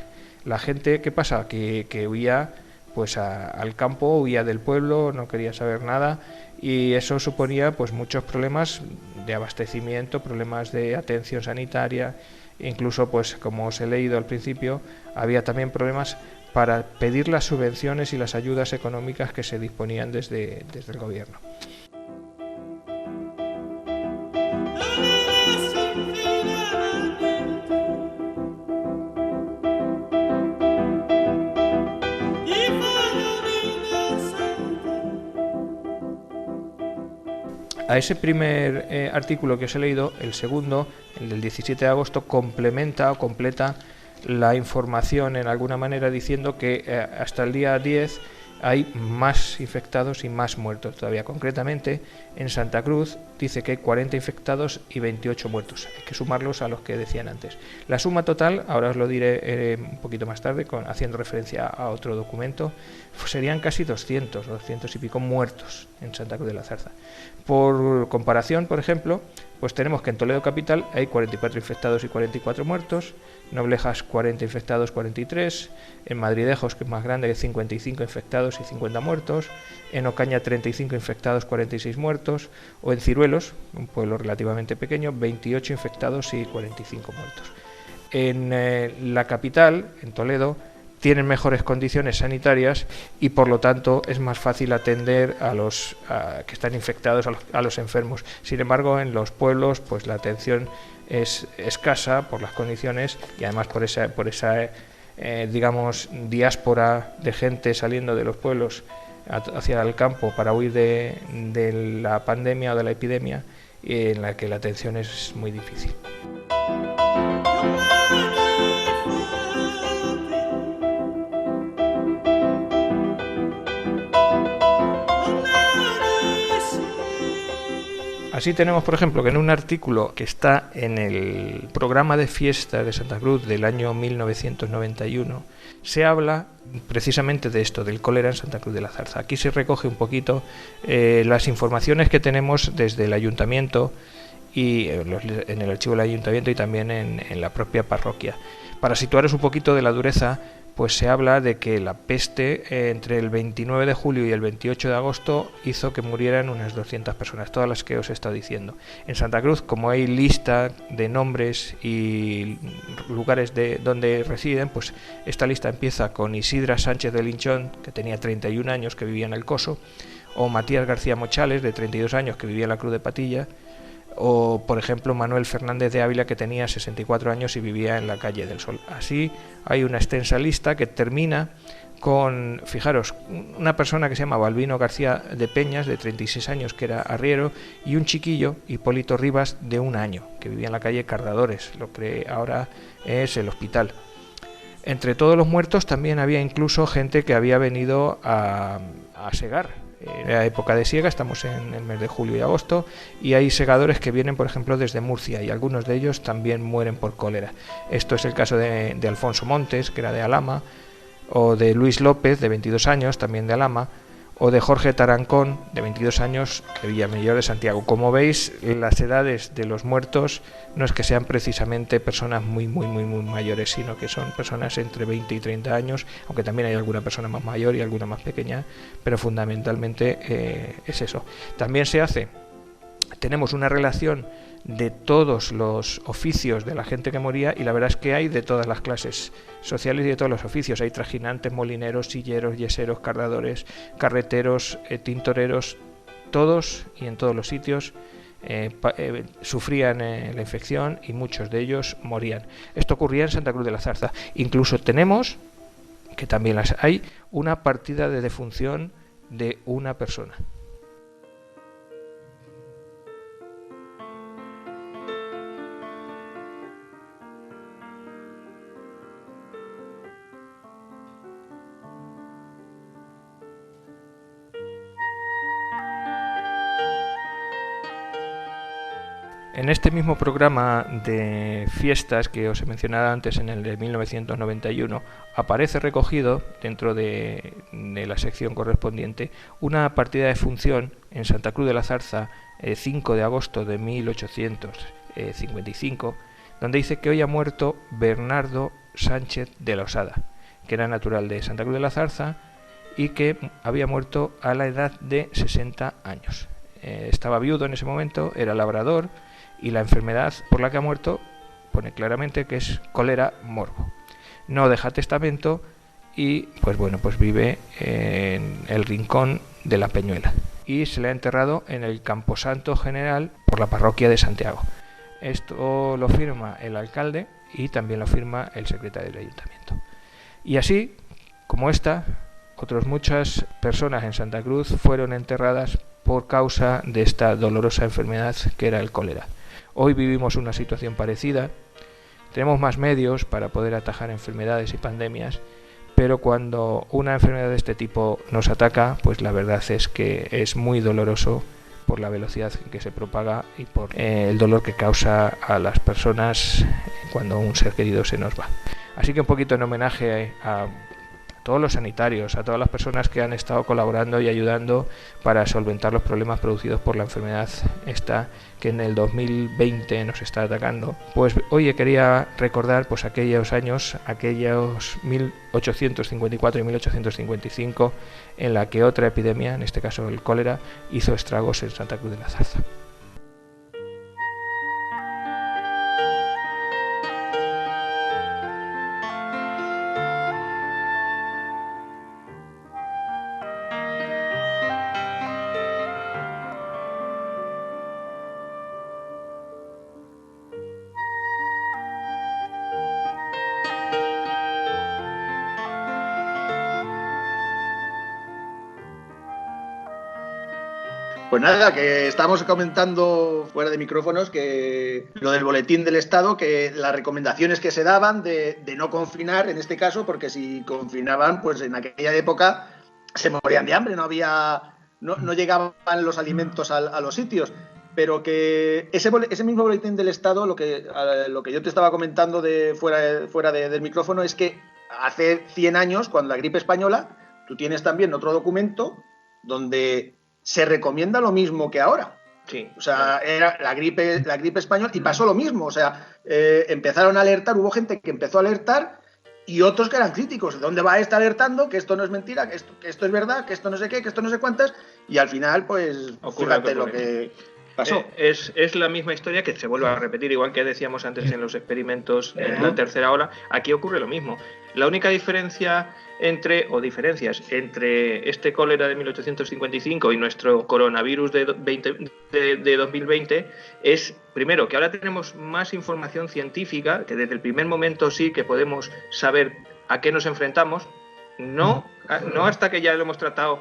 La gente, ¿qué pasa? Que huía pues al campo, huía del pueblo, no quería saber nada, y eso suponía pues muchos problemas de abastecimiento, problemas de atención sanitaria, incluso pues como os he leído al principio, había también problemas para pedir las subvenciones y las ayudas económicas que se disponían desde el gobierno. A ese primer artículo que os he leído, el segundo, el del 17 de agosto, complementa o completa la información en alguna manera diciendo que hasta el día 10 hay más infectados y más muertos todavía. Concretamente, en Santa Cruz dice que hay 40 infectados y 28 muertos. Hay que sumarlos a los que decían antes. La suma total, ahora os lo diré un poquito más tarde, haciendo referencia a otro documento, pues serían casi 200 y pico muertos en Santa Cruz de la Zarza. Por comparación, por ejemplo, pues tenemos que en Toledo capital hay 44 infectados y 44 muertos, Noblejas 40 infectados, 43, en Madridejos, que es más grande, hay 55 infectados y 50 muertos, en Ocaña 35 infectados, 46 muertos, o en Ciruelos, un pueblo relativamente pequeño, 28 infectados y 45 muertos. En la capital, en Toledo, tienen mejores condiciones sanitarias y por lo tanto es más fácil atender a los que están infectados, a los enfermos. Sin embargo, en los pueblos pues la atención es escasa por las condiciones y además por esa digamos diáspora de gente saliendo de los pueblos hacia el campo para huir de la pandemia o de la epidemia, en la que la atención es muy difícil. Así tenemos, por ejemplo, que en un artículo que está en el programa de fiesta de Santa Cruz del año 1991, se habla precisamente de esto, del cólera en Santa Cruz de la Zarza. Aquí se recoge un poquito las informaciones que tenemos desde el ayuntamiento y en el archivo del ayuntamiento y también en la propia parroquia. Para situaros un poquito de la dureza, pues se habla de que la peste entre el 29 de julio y el 28 de agosto hizo que murieran unas 200 personas, todas las que os he estado diciendo. En Santa Cruz, como hay lista de nombres y lugares donde residen, pues esta lista empieza con Isidra Sánchez de Linchón, que tenía 31 años, que vivía en El Coso, o Matías García Mochales, de 32 años, que vivía en la Cruz de Patilla, o por ejemplo Manuel Fernández de Ávila, que tenía 64 años y vivía en la Calle del Sol. Así hay una extensa lista que termina con, fijaros, una persona que se llama Balbino García de Peñas, de 36 años, que era arriero, y un chiquillo, Hipólito Rivas, de 1 año, que vivía en la calle Cardadores, lo que ahora es el hospital. Entre todos los muertos también había incluso gente que había venido a segar. Era época de siega, estamos en el mes de julio y agosto, y hay segadores que vienen, por ejemplo, desde Murcia, y algunos de ellos también mueren por cólera. Esto es el caso de Alfonso Montes, que era de Alhama, o de Luis López, de 22 años, también de Alhama, o de Jorge Tarancón, de 22 años, de Villamayor de Santiago. Como veis, las edades de los muertos no es que sean precisamente personas muy mayores, sino que son personas entre 20 y 30 años, aunque también hay alguna persona más mayor y alguna más pequeña, pero fundamentalmente es eso. También tenemos una relación de todos los oficios de la gente que moría, y la verdad es que hay de todas las clases sociales y de todos los oficios. Hay trajinantes, molineros, silleros, yeseros, cardadores, carreteros, tintoreros, todos y en todos los sitios sufrían la infección y muchos de ellos morían. Esto ocurría en Santa Cruz de la Zarza. Incluso tenemos, que también las hay, una partida de defunción de una persona. En este mismo programa de fiestas que os he mencionado antes, en el de 1991, aparece recogido dentro de la sección correspondiente una partida de función en Santa Cruz de la Zarza, 5 de agosto de 1855, donde dice que hoy ha muerto Bernardo Sánchez de la Osada, que era natural de Santa Cruz de la Zarza y que había muerto a la edad de 60 años. Estaba viudo en ese momento, era labrador, y la enfermedad por la que ha muerto pone claramente que es cólera morbo. No deja testamento y pues vive en el rincón de la Peñuela y se le ha enterrado en el Camposanto General por la parroquia de Santiago. Esto lo firma el alcalde y también lo firma el secretario del ayuntamiento. Y así, como esta, otras muchas personas en Santa Cruz fueron enterradas por causa de esta dolorosa enfermedad que era el cólera. Hoy vivimos una situación parecida, tenemos más medios para poder atajar enfermedades y pandemias, pero cuando una enfermedad de este tipo nos ataca, pues la verdad es que es muy doloroso por la velocidad en que se propaga y por el dolor que causa a las personas cuando un ser querido se nos va. Así que un poquito en homenaje a todos los sanitarios, a todas las personas que han estado colaborando y ayudando para solventar los problemas producidos por la enfermedad esta que en el 2020 nos está atacando. Pues hoy quería recordar pues aquellos años, aquellos 1854 y 1855, en la que otra epidemia, en este caso el cólera, hizo estragos en Santa Cruz de la Zarza. Pues nada, que estábamos comentando fuera de micrófonos que lo del boletín del Estado, que las recomendaciones que se daban de no confinar, en este caso, porque si confinaban, pues en aquella época se morían de hambre, no llegaban los alimentos a los sitios. Pero que ese mismo boletín del Estado, lo que yo te estaba comentando fuera del micrófono, es que hace 100 años, cuando la gripe española, tú tienes también otro documento donde se recomienda lo mismo que ahora. Sí. O sea, era la gripe española y pasó lo mismo. O sea, empezaron a alertar, hubo gente que empezó a alertar y otros que eran críticos. ¿De dónde va a estar alertando? Que esto no es mentira, que esto es verdad, que esto no sé qué, que esto no sé cuántas. Y al final, pues, fíjate lo que pasó. Es la misma historia que se vuelve a repetir, igual que decíamos antes en los experimentos en la tercera ola. Aquí ocurre lo mismo. La única diferencias entre este cólera de 1855 y nuestro coronavirus de 2020 es, primero, que ahora tenemos más información científica, que desde el primer momento sí que podemos saber a qué nos enfrentamos, no hasta que ya lo hemos tratado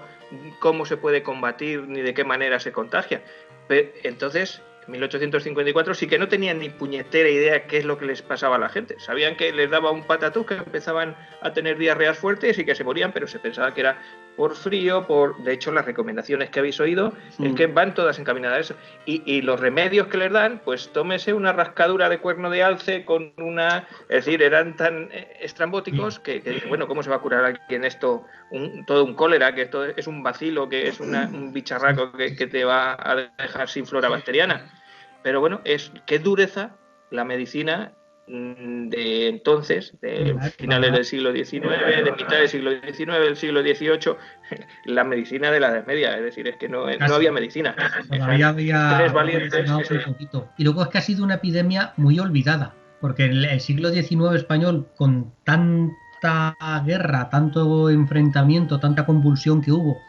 cómo se puede combatir ni de qué manera se contagia. Pero, entonces, en 1854 sí que no tenían ni puñetera idea qué es lo que les pasaba a la gente. Sabían que les daba un patatús, que empezaban a tener diarreas fuertes y que se morían, pero se pensaba que era por frío, de hecho las recomendaciones que habéis oído es que van todas encaminadas a eso. Y los remedios que les dan, pues tómese una rascadura de cuerno de alce con una... Es decir, eran tan estrambóticos que bueno, ¿cómo se va a curar alguien esto? Todo un cólera, que esto es un bacilo, que es un bicharraco que te va a dejar sin flora bacteriana. Pero bueno, qué dureza la medicina de entonces, de finales del siglo XIX, de mitad del siglo XIX, del siglo XVIII, la medicina de la Edad Media, es decir, es que no había medicina. Todavía había un poquito. Y luego es que ha sido una epidemia muy olvidada, porque en el siglo XIX español, con tanta guerra, tanto enfrentamiento, tanta convulsión que hubo,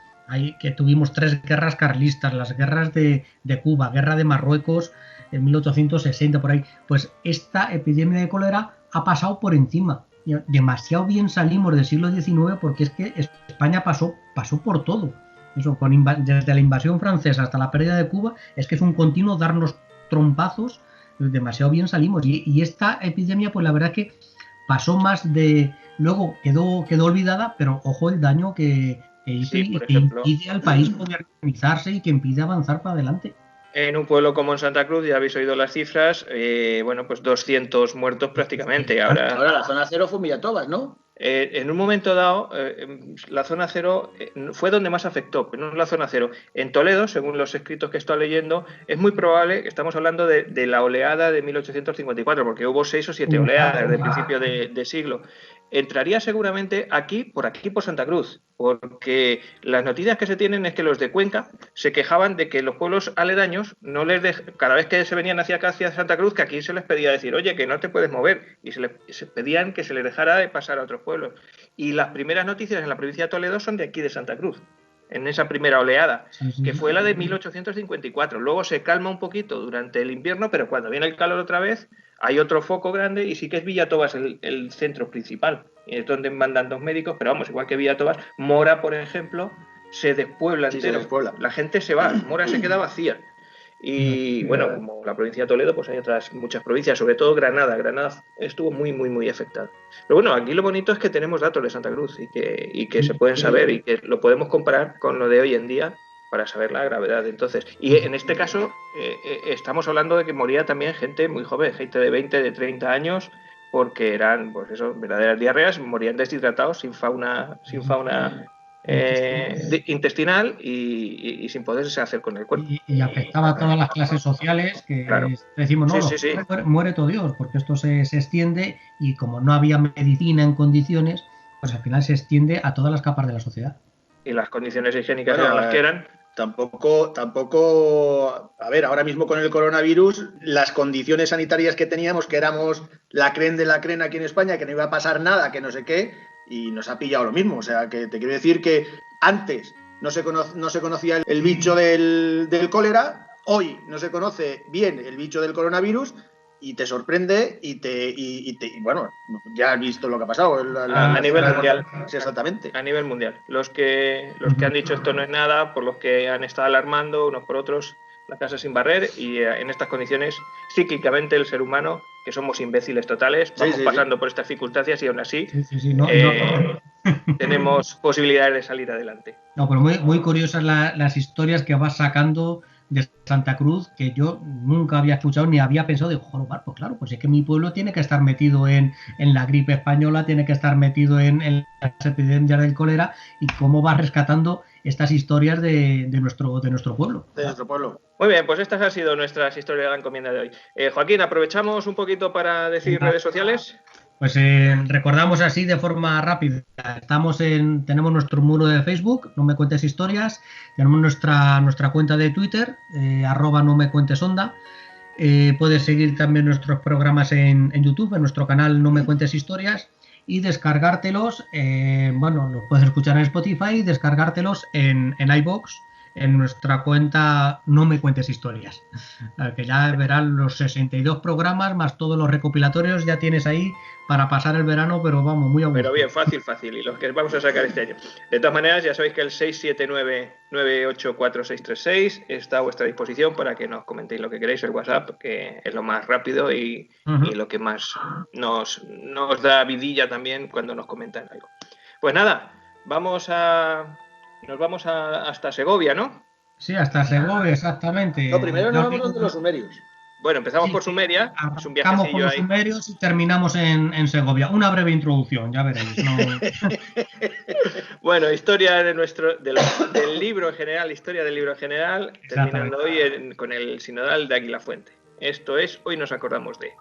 que tuvimos 3 guerras carlistas, las guerras de Cuba, guerra de Marruecos en 1860 por ahí, pues esta epidemia de cólera ha pasado por encima. Demasiado bien salimos del siglo XIX, porque es que España pasó por todo. Eso, desde la invasión francesa hasta la pérdida de Cuba, es que es un continuo darnos trompazos, demasiado bien salimos. Y esta epidemia, pues la verdad es que pasó más de... Luego quedó olvidada, pero ojo el daño que hizo, y que impide al país poder organizarse y que impide avanzar para adelante. En un pueblo como en Santa Cruz, ya habéis oído las cifras, bueno, pues 200 muertos prácticamente. Ahora la zona cero fue Villatobas, ¿no? En un momento dado, la zona cero fue donde más afectó, pero no la zona cero. En Toledo, según los escritos que estoy leyendo, es muy probable que estamos hablando de la oleada de 1854, porque hubo 6 o 7 oleadas desde el principio de siglo. Entraría seguramente por Santa Cruz, porque las noticias que se tienen es que los de Cuenca se quejaban de que los pueblos aledaños cada vez que se venían hacia acá, hacia Santa Cruz, que aquí se les pedía decir, oye, que no te puedes mover, y se pedían que se les dejara de pasar a otros pueblos. Y las primeras noticias en la provincia de Toledo son de aquí de Santa Cruz, en esa primera oleada, que fue la de 1854. Luego se calma un poquito durante el invierno, pero cuando viene el calor otra vez, hay otro foco grande y sí que es Villatobas el centro principal. Es donde mandan 2 médicos, pero vamos, igual que Villatobas, Mora, por ejemplo, se despuebla entero. Se despuebla. La gente se va, Mora se queda vacía. Y bueno, como la provincia de Toledo, pues hay otras muchas provincias, sobre todo Granada. Granada estuvo muy, muy, muy afectada. Pero bueno, aquí lo bonito es que tenemos datos de Santa Cruz y que se pueden saber y que lo podemos comparar con lo de hoy en día para saber la gravedad. Entonces, y en este caso estamos hablando de que moría también gente muy joven, gente de 20, de 30 años, porque eran, pues eso, verdaderas diarreas, morían deshidratados, sin fauna intestinal y sin poderse hacer con el cuerpo. Y afectaba a todas las clases sociales, que claro. Decimos, no, sí. Muere todo Dios, porque esto se extiende y como no había medicina en condiciones, pues al final se extiende a todas las capas de la sociedad. Y las condiciones higiénicas eran las que eran. Tampoco, a ver, ahora mismo con el coronavirus, las condiciones sanitarias que teníamos, que éramos la creen de la creen aquí en España, que no iba a pasar nada, que no sé qué, y nos ha pillado lo mismo. O sea, que te quiero decir que antes no se conocía el bicho del cólera, hoy no se conoce bien el bicho del coronavirus, y te sorprende y bueno, ya has visto lo que ha pasado a nivel mundial. Sí, exactamente. A nivel mundial. Los que han dicho esto no es nada, por los que han estado alarmando unos por otros, la casa sin barrer, y en estas condiciones cíclicamente el ser humano, que somos imbéciles totales, vamos pasando por estas circunstancias y aún así tenemos posibilidades de salir adelante. No, pero muy curiosas las historias que vas sacando de Santa Cruz, que yo nunca había escuchado ni había pensado. Digo, joder, pues claro, pues es que mi pueblo tiene que estar metido en la gripe española, tiene que estar metido en las epidemias del cólera, y cómo va rescatando estas historias de nuestro pueblo. De nuestro pueblo. Muy bien, pues estas han sido nuestras historias de la encomienda de hoy. Joaquín, aprovechamos un poquito para decir redes sociales. Pues recordamos así de forma rápida. Tenemos nuestro muro de Facebook, No Me Cuentes Historias. Tenemos nuestra cuenta de Twitter, @nomecuentesonda. Puedes seguir también nuestros programas en YouTube, en nuestro canal No Me Cuentes Historias, y descargártelos. Los puedes escuchar en Spotify y descargártelos en iVoox, en nuestra cuenta No Me Cuentes Historias, que ya verán los 62 programas más todos los recopilatorios, ya tienes ahí para pasar el verano, pero vamos, muy a gusto. Pero bien, fácil, y los que vamos a sacar este año. De todas maneras, ya sabéis que el 679-984-636 está a vuestra disposición para que nos comentéis lo que queréis, el WhatsApp, que es lo más rápido y lo que más nos da vidilla también cuando nos comentan algo. Pues nada, nos vamos hasta Segovia, ¿no? Sí, hasta Segovia, exactamente. No, primero nos vamos donde los sumerios. Bueno, empezamos por Sumeria. Es un viajecillo por los ahí. Sumerios y terminamos en Segovia. Una breve introducción, ya veréis. ¿No? Bueno, historia del libro en general, historia del libro en general, terminando hoy con el sinodal de Aguilafuente. Esto es Hoy nos acordamos de.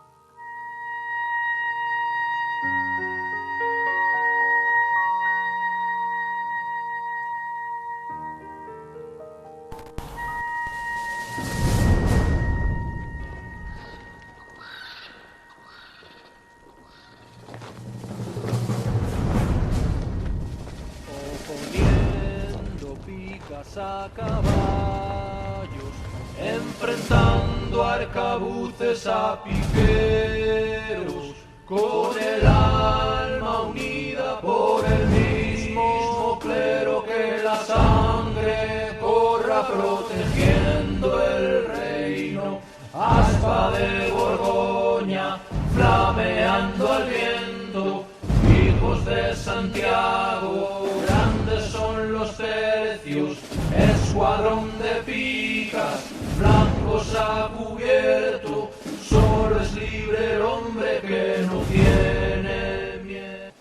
A caballos, enfrentando arcabuces a piqueros, con el alma unida por el mismo clero, que la sangre corra protegiendo el reino, aspa de Borgoña flameando al viento, hijos de Santiago, grandes son los tercios, escuadrón de picas, blanco nos ha cubierto, solo es libre el hombre que no tiene miedo.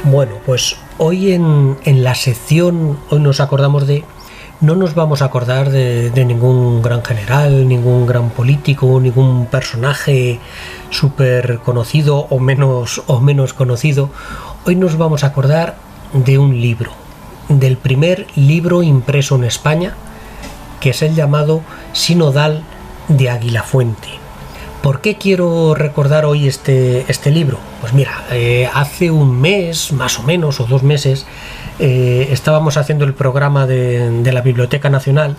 Bueno, pues hoy en la sección, hoy nos acordamos de... No nos vamos a acordar de ningún gran general, ningún gran político, ningún personaje súper conocido o menos conocido. Hoy nos vamos a acordar de un libro, del primer libro impreso en España, que es el llamado Sinodal de Aguilafuente. ¿Por qué quiero recordar hoy este libro? Pues mira, hace un mes, más o menos, o 2 meses, estábamos haciendo el programa de la Biblioteca Nacional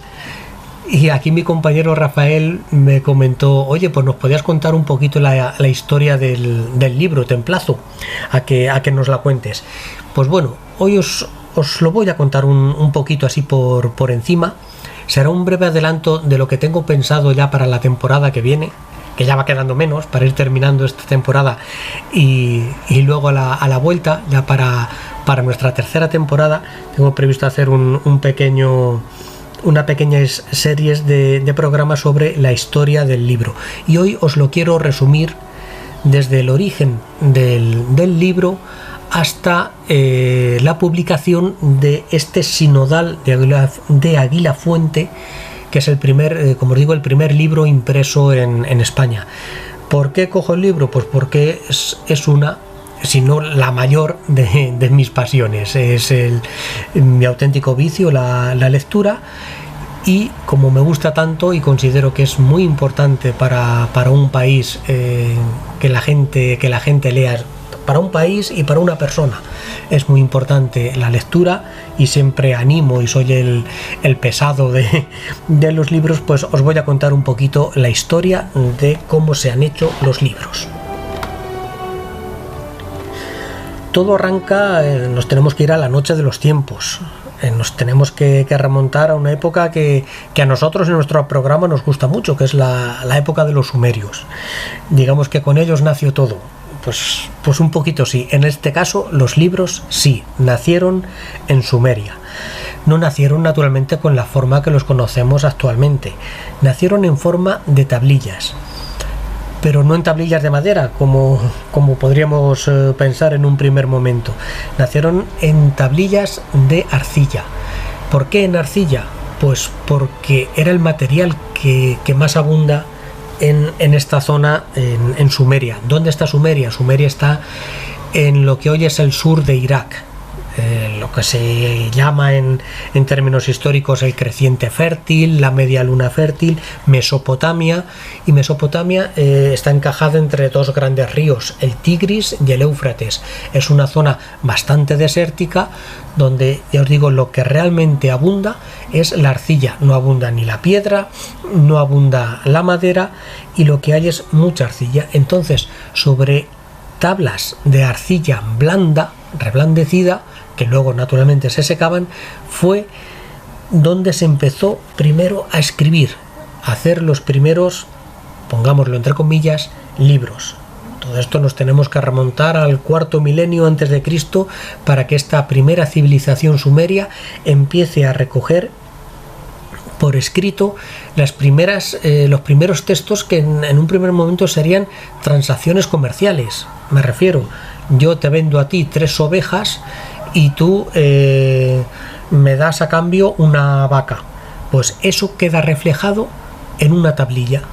y aquí mi compañero Rafael me comentó: oye, pues nos podías contar un poquito la historia del libro, te emplazo a que nos la cuentes. Pues bueno, hoy os lo voy a contar un poquito así por encima. Será un breve adelanto de lo que tengo pensado ya para la temporada que viene, que ya va quedando menos para ir terminando esta temporada y luego a la vuelta, ya para nuestra tercera temporada, tengo previsto hacer una pequeña series de programas sobre la historia del libro. Y hoy os lo quiero resumir desde el origen del libro hasta la publicación de este Sinodal de Aguilafuente, que es el primer, como os digo, el primer libro impreso en España. ¿Por qué cojo el libro? Pues porque es una, si no la mayor de mis pasiones. Es mi auténtico vicio, la lectura, y como me gusta tanto y considero que es muy importante para un país que la gente lea, para un país y para una persona es muy importante la lectura, y siempre animo y soy el pesado de los libros, pues os voy a contar un poquito la historia de cómo se han hecho los libros. Todo arranca, nos tenemos que ir a la noche de los tiempos, nos tenemos que remontar a una época que a nosotros en nuestro programa nos gusta mucho, que es la época de los sumerios. Digamos que con ellos nació todo. Pues un poquito sí. En este caso los libros sí nacieron en Sumeria. No nacieron naturalmente con la forma que los conocemos actualmente. Nacieron en forma de tablillas, pero no en tablillas de madera como podríamos pensar en un primer momento. Nacieron en tablillas de arcilla. ¿Por qué en arcilla? Pues porque era el material que más abunda en esta zona, en Sumeria. ¿Dónde está Sumeria? Sumeria está en lo que hoy es el sur de Irak, lo que se llama en términos históricos el creciente fértil, la media luna fértil, Mesopotamia. Y Mesopotamia está encajada entre 2 grandes ríos, el Tigris y el Éufrates. Es una zona bastante desértica donde, ya os digo, lo que realmente abunda es la arcilla. No abunda ni la piedra, no abunda la madera, y lo que hay es mucha arcilla. Entonces, sobre tablas de arcilla blanda, reblandecida, que luego naturalmente se secaban, fue donde se empezó primero a escribir, a hacer los primeros, pongámoslo entre comillas, libros. Todo esto nos tenemos que remontar al 4.º milenio antes de Cristo para que esta primera civilización sumeria empiece a recoger por escrito los primeros textos que en un primer momento serían transacciones comerciales. Me refiero, yo te vendo a ti 3 ovejas y tú me das a cambio una vaca. Pues eso queda reflejado en una tablilla.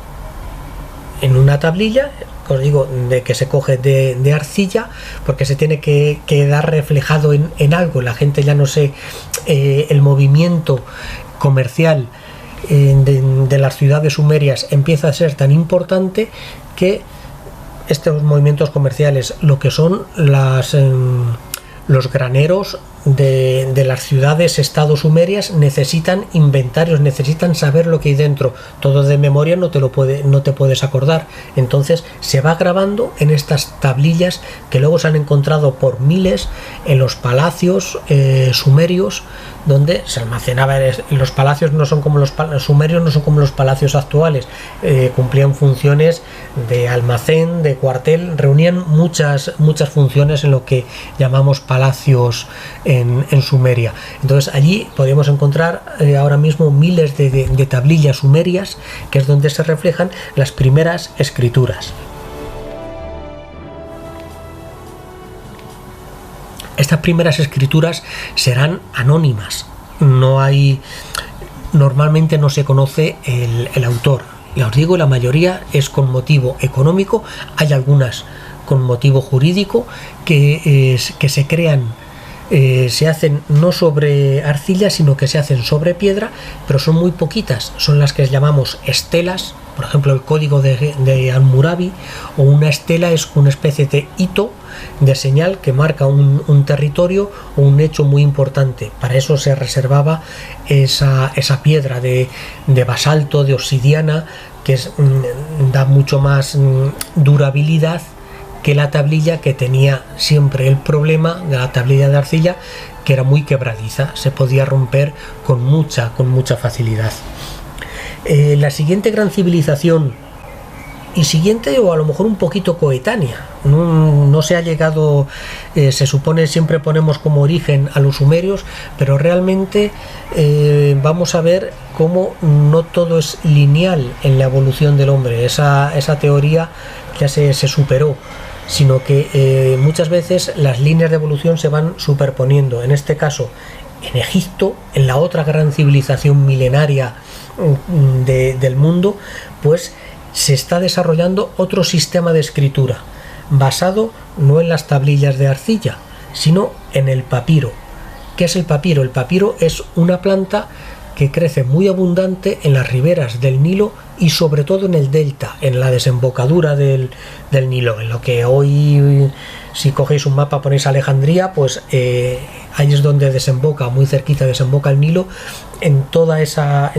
En una tablilla, os digo, de que se coge de arcilla, porque se tiene que quedar reflejado en algo. La gente ya no sé, el movimiento comercial de las ciudades sumerias empieza a ser tan importante que estos movimientos comerciales, lo que son los graneros de las ciudades estados sumerias, necesitan inventarios, necesitan saber lo que hay dentro. Todo de memoria no te puedes acordar. Entonces se va grabando en estas tablillas que luego se han encontrado por miles en los palacios sumerios donde se almacenaba. Los palacios no son como los sumerios, no son como los palacios actuales, cumplían funciones de almacén, de cuartel, reunían muchas funciones en lo que llamamos palacios en Sumeria. Entonces allí podemos encontrar ahora mismo miles de tablillas sumerias, que es donde se reflejan las primeras escrituras. Estas primeras escrituras serán anónimas, normalmente no se conoce el autor. Ya os digo, la mayoría es con motivo económico, hay algunas con motivo jurídico que se crean, se hacen no sobre arcilla, sino que se hacen sobre piedra, pero son muy poquitas, son las que llamamos estelas. Por ejemplo, el código de Hammurabi, o una estela es una especie de hito, de señal que marca un territorio o un hecho muy importante. Para eso se reservaba esa piedra de basalto, de obsidiana, que da mucho más durabilidad que la tablilla, que tenía siempre el problema de la tablilla de arcilla, que era muy quebradiza, se podía romper con mucha facilidad. La siguiente gran civilización, y siguiente o a lo mejor un poquito coetánea, no se ha llegado, se supone, siempre ponemos como origen a los sumerios, pero realmente vamos a ver cómo no todo es lineal en la evolución del hombre. Esa teoría ya se superó, sino que muchas veces las líneas de evolución se van superponiendo. En este caso, en Egipto, en la otra gran civilización milenaria del mundo, pues se está desarrollando otro sistema de escritura, basado no en las tablillas de arcilla, sino en el papiro. ¿Qué es el papiro? El papiro es una planta que crece muy abundante en las riberas del Nilo y sobre todo en el delta, en la desembocadura del Nilo, en lo que hoy, si cogéis un mapa, ponéis Alejandría, pues ahí es donde desemboca, muy cerquita desemboca el Nilo. En toda esa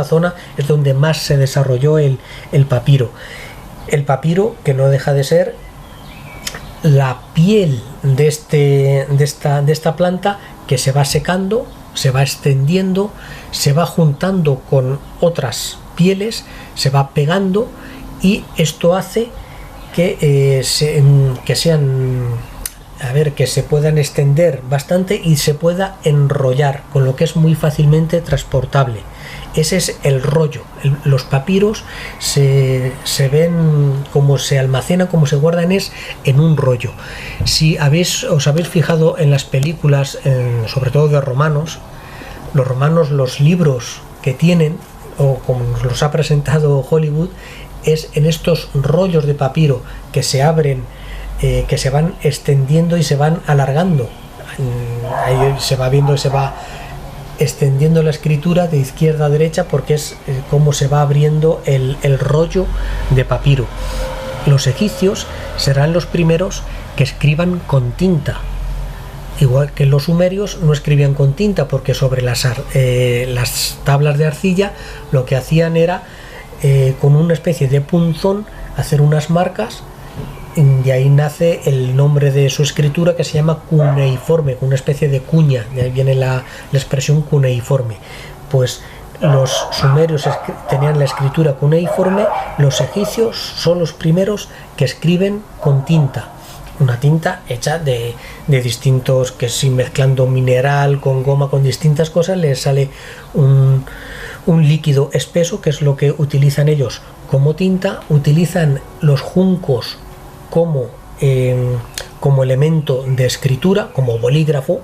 zona es donde más se desarrolló el papiro. El papiro, que no deja de ser la piel de esta planta, que se va secando, se va extendiendo, se va juntando con otras pieles, se va pegando, y esto hace que se puedan extender bastante y se pueda enrollar, con lo que es muy fácilmente transportable. Ese es el rollo. Los papiros se ven, como se almacenan, como se guardan, es en un rollo. Si os habéis fijado en las películas, sobre todo de romanos, los libros que tienen, o como nos los ha presentado Hollywood, es en estos rollos de papiro que se abren, que se van extendiendo y se van alargando. Ahí se va viendo y se va extendiendo la escritura de izquierda a derecha, porque es como se va abriendo el rollo de papiro. Los egipcios serán los primeros que escriban con tinta, igual que los sumerios no escribían con tinta, porque sobre las tablas de arcilla lo que hacían era con una especie de punzón hacer unas marcas, y ahí nace el nombre de su escritura, que se llama cuneiforme, una especie de cuña, de ahí viene la expresión cuneiforme. Pues los sumerios tenían la escritura cuneiforme, los egipcios son los primeros que escriben con tinta, una tinta hecha de distintos, que si mezclando mineral con goma, con distintas cosas, les sale un líquido espeso, que es lo que utilizan ellos como tinta. Utilizan los juncos como elemento de escritura, como bolígrafo,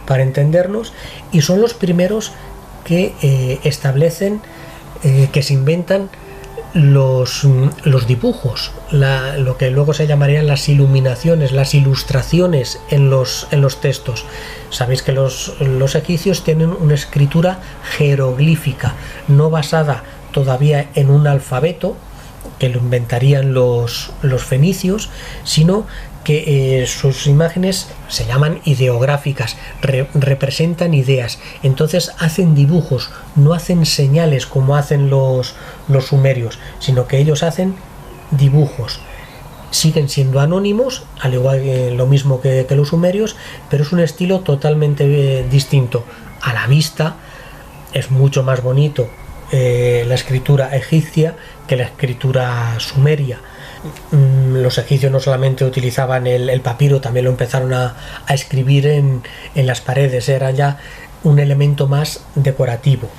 para entendernos, y son los primeros que establecen, que se inventan los dibujos, lo que luego se llamarían las iluminaciones, las ilustraciones en los textos. Sabéis que los egipcios tienen una escritura jeroglífica, no basada todavía en un alfabeto que lo inventarían los fenicios, sino que sus imágenes se llaman ideográficas, representan ideas. Entonces hacen dibujos, no hacen señales como hacen los sumerios, sino que ellos hacen dibujos. Siguen siendo anónimos, al igual que lo mismo que los sumerios, pero es un estilo totalmente distinto. a la vista es mucho más bonito la escritura egipcia que la escritura sumeria. Los egipcios no solamente utilizaban el papiro, también lo empezaron a escribir en las paredes, era ya un elemento más decorativo.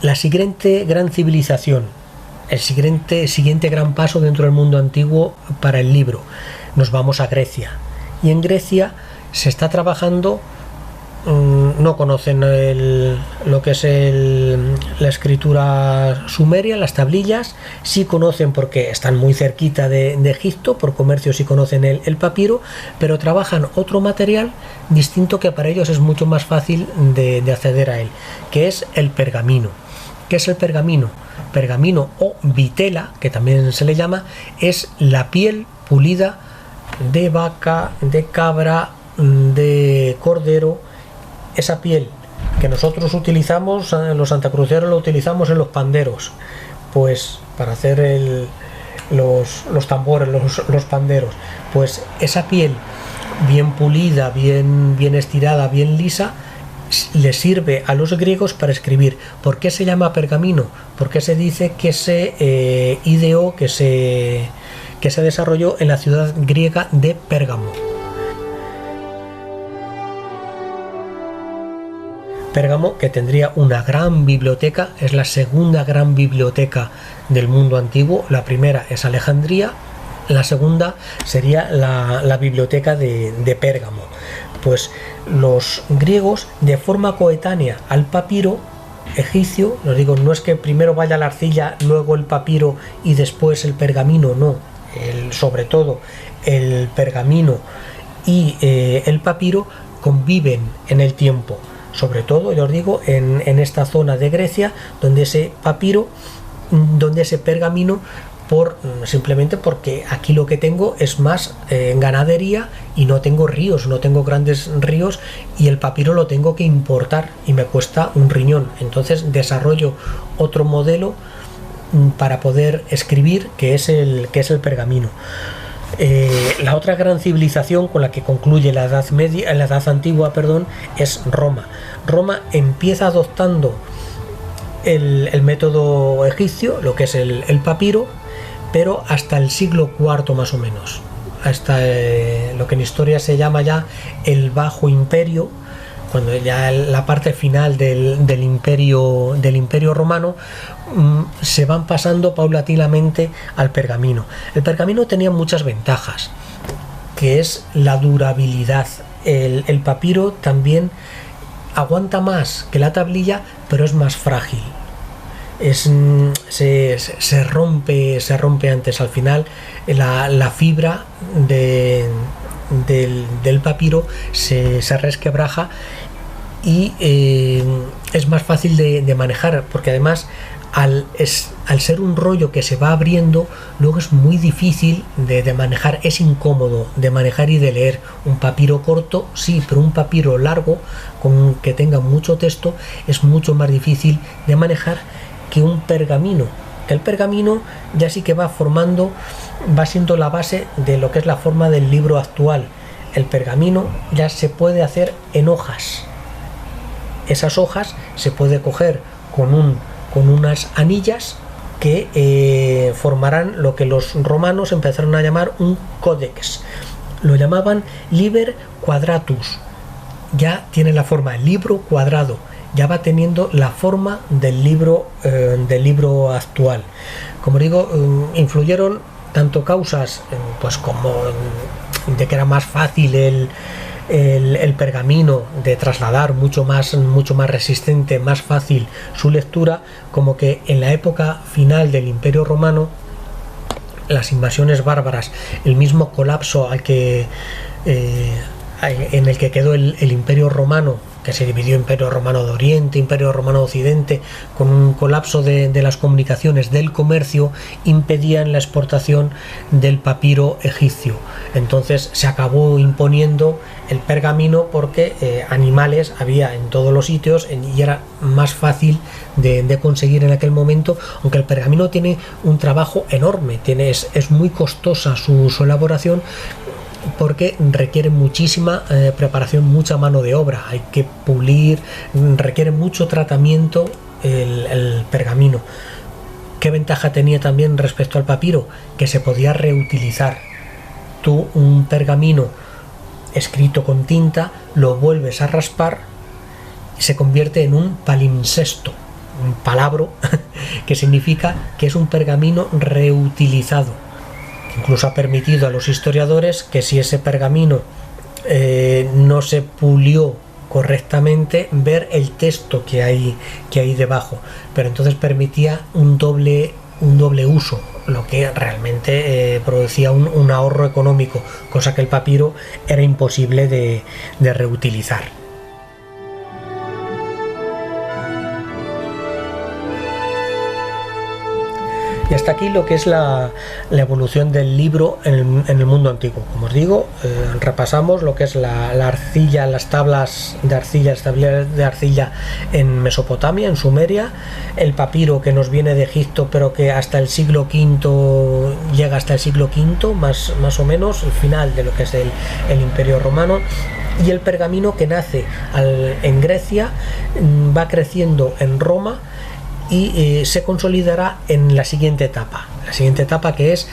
La siguiente gran civilización, el siguiente gran paso dentro del mundo antiguo para el libro, nos vamos a Grecia. Y en Grecia se está trabajando, no conocen lo que es la escritura sumeria, las tablillas, sí conocen porque están muy cerquita de Egipto, por comercio sí conocen el papiro, pero trabajan otro material distinto que para ellos es mucho más fácil de acceder a él, que es el pergamino. ¿Qué es el pergamino? Pergamino o vitela, que también se le llama, es la piel pulida de vaca, de cabra, de cordero. Esa piel que nosotros utilizamos, los santacruceros lo utilizamos en los panderos, pues para hacer los tambores, los panderos, pues esa piel bien pulida, bien estirada, bien lisa, le sirve a los griegos para escribir. ¿Por qué se llama pergamino? Porque se dice que se ideó, que se desarrolló en la ciudad griega de Pérgamo. Pérgamo, que tendría una gran biblioteca, es la segunda gran biblioteca del mundo antiguo. La primera es Alejandría, la segunda sería la biblioteca de Pérgamo. Pues los griegos, de forma coetánea al papiro egipcio, os digo, no es que primero vaya la arcilla, luego el papiro y después el pergamino, no, sobre todo el pergamino y el papiro conviven en el tiempo. Sobre todo, yo os digo, en esta zona de Grecia, donde ese papiro, donde ese pergamino, simplemente porque aquí lo que tengo es más ganadería y no tengo ríos, no tengo grandes ríos, y el papiro lo tengo que importar y me cuesta un riñón. Entonces desarrollo otro modelo para poder escribir, que es el pergamino. La otra gran civilización con la que concluye la Edad Antigua, es Roma. Roma empieza adoptando el método egipcio, lo que es el papiro, pero hasta el siglo IV más o menos, hasta lo que en historia se llama ya el Bajo Imperio, cuando ya la parte final del imperio romano, se van pasando paulatinamente al pergamino. El pergamino tenía muchas ventajas, que es la durabilidad. El papiro también aguanta más que la tablilla, pero es más frágil. Se rompe antes. Al final la fibra del papiro se resquebraja y es más fácil de manejar, porque además al ser un rollo que se va abriendo, luego es muy difícil de manejar, es incómodo de manejar y de leer. Un papiro corto sí, pero un papiro largo que tenga mucho texto es mucho más difícil de manejar que un pergamino. El pergamino ya sí que va siendo la base de lo que es la forma del libro actual. El pergamino ya se puede hacer en hojas. Esas hojas se puede coger con unas anillas que formarán lo que los romanos empezaron a llamar un códex. Lo llamaban liber quadratus. Ya tiene la forma, libro cuadrado. Ya va teniendo la forma del libro actual. Como digo, influyeron tanto causas pues como de que era más fácil el pergamino de trasladar, mucho más resistente, más fácil su lectura, como que en la época final del Imperio Romano, las invasiones bárbaras, el mismo colapso en el que quedó el Imperio Romano, que se dividió Imperio Romano de Oriente, Imperio Romano de Occidente, con un colapso de las comunicaciones, del comercio, impedían la exportación del papiro egipcio. Entonces se acabó imponiendo el pergamino porque animales había en todos los sitios y era más fácil de conseguir en aquel momento, aunque el pergamino tiene un trabajo enorme, es muy costosa su elaboración, porque requiere muchísima preparación, mucha mano de obra, hay que pulir, requiere mucho tratamiento el pergamino. ¿Qué ventaja tenía también respecto al papiro? Que se podía reutilizar. Tú un pergamino escrito con tinta lo vuelves a raspar y se convierte en un palimpsesto, un palabro que significa que es un pergamino reutilizado. Incluso ha permitido a los historiadores que si ese pergamino no se pulió correctamente, ver el texto que hay debajo, pero entonces permitía un doble uso, lo que realmente producía un ahorro económico, cosa que el papiro era imposible de reutilizar. Y hasta aquí lo que es la evolución del libro en el mundo antiguo. Como os digo, repasamos lo que es la arcilla, las tablas de arcilla en Mesopotamia, en Sumeria, el papiro que nos viene de Egipto, pero que hasta el siglo V llega hasta el siglo V, más o menos, el final de lo que es el Imperio Romano. Y el pergamino que nace en Grecia, va creciendo en Roma y se consolidará en la siguiente etapa que es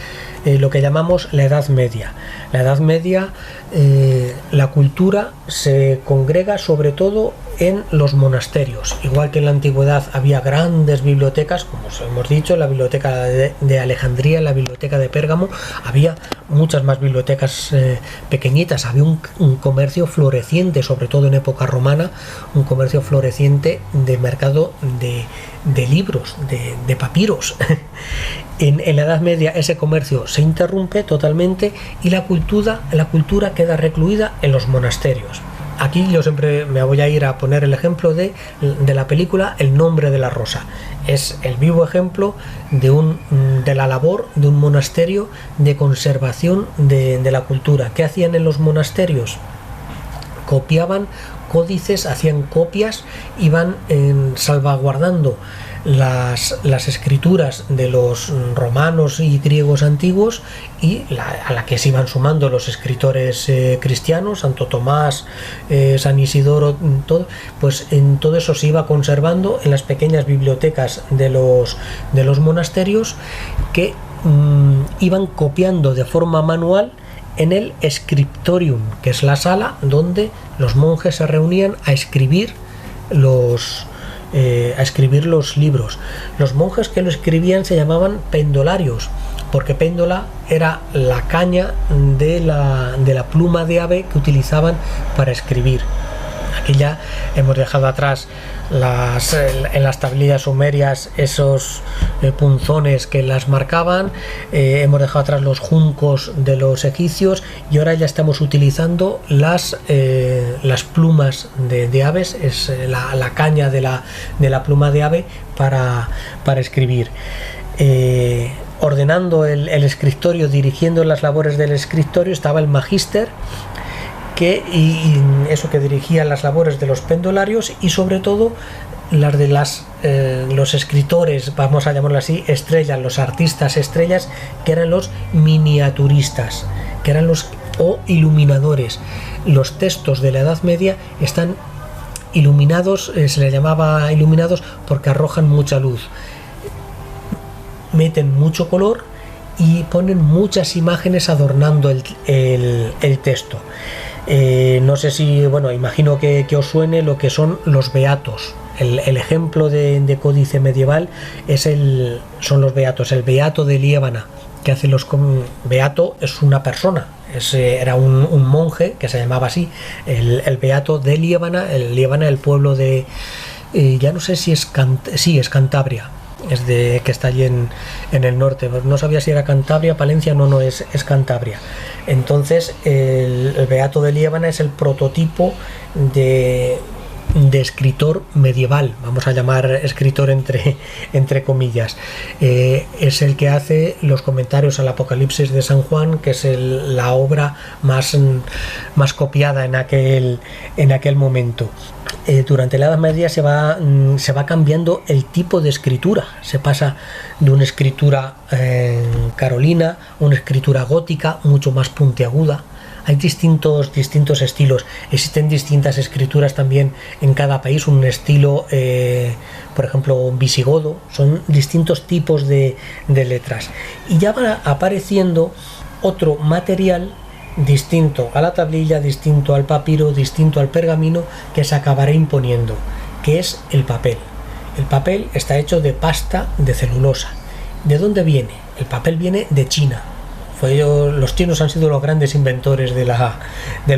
lo que llamamos la Edad Media. La Edad Media, la cultura se congrega sobre todo en los monasterios. Igual que en la antigüedad había grandes bibliotecas, como os hemos dicho, la biblioteca de Alejandría, la biblioteca de Pérgamo, había muchas más bibliotecas pequeñitas, había un comercio floreciente, sobre todo en época romana, un comercio floreciente de mercado de libros, de papiros. En la Edad Media ese comercio se interrumpe totalmente y la cultura queda recluida en los monasterios. Aquí yo siempre me voy a ir a poner el ejemplo de la película El nombre de la rosa. Es el vivo ejemplo de la labor de un monasterio de conservación de la cultura. ¿Qué hacían en los monasterios? Copiaban códices, hacían copias, iban salvaguardando las escrituras de los romanos y griegos antiguos y a la que se iban sumando los escritores cristianos, Santo Tomás, San Isidoro, todo, pues en todo eso se iba conservando en las pequeñas bibliotecas de los monasterios que iban copiando de forma manual en el scriptorium, que es la sala donde los monjes se reunían a escribir los libros. Los monjes que lo escribían se llamaban pendolarios, porque péndola era la caña de la pluma de ave que utilizaban para escribir. Aquí ya hemos dejado atrás en las tablillas sumerias esos punzones que las marcaban, hemos dejado atrás los juncos de los egipcios y ahora ya estamos utilizando las plumas de aves, es la caña de la pluma de ave para escribir. Ordenando el escritorio, dirigiendo las labores del escritorio, estaba el magister, y eso que dirigía las labores de los pendolarios y sobre todo las de los escritores, vamos a llamarlo así, estrellas, los artistas estrellas, que eran los miniaturistas, que eran o iluminadores. Los textos de la Edad Media están iluminados, se les llamaba iluminados porque arrojan mucha luz, meten mucho color y ponen muchas imágenes adornando el texto. No sé si, imagino que os suene lo que son los beatos. El ejemplo de códice medieval son los beatos. El beato de Liébana, que hace beato es una persona, era un monje que se llamaba así, el beato de Liébana. Liébana, el pueblo de, ya no sé si es Cantabria, que está allí en el norte. No sabía si era Cantabria, Palencia, no es Cantabria. Entonces el beato de Liébana es el prototipo de escritor medieval, vamos a llamar escritor entre comillas. Es el que hace los comentarios al Apocalipsis de San Juan, que es la obra más copiada en aquel momento. Durante la Edad Media se va cambiando el tipo de escritura, se pasa de una escritura carolina, una escritura gótica mucho más puntiaguda, hay distintos estilos, existen distintas escrituras también en cada país, un estilo, por ejemplo, visigodo, son distintos tipos de letras. Y ya va apareciendo otro material distinto a la tablilla, distinto al papiro, distinto al pergamino, que se acabará imponiendo, que es el papel. El papel está hecho de pasta de celulosa. ¿De dónde viene? El papel viene de China. Los chinos han sido los grandes inventores de la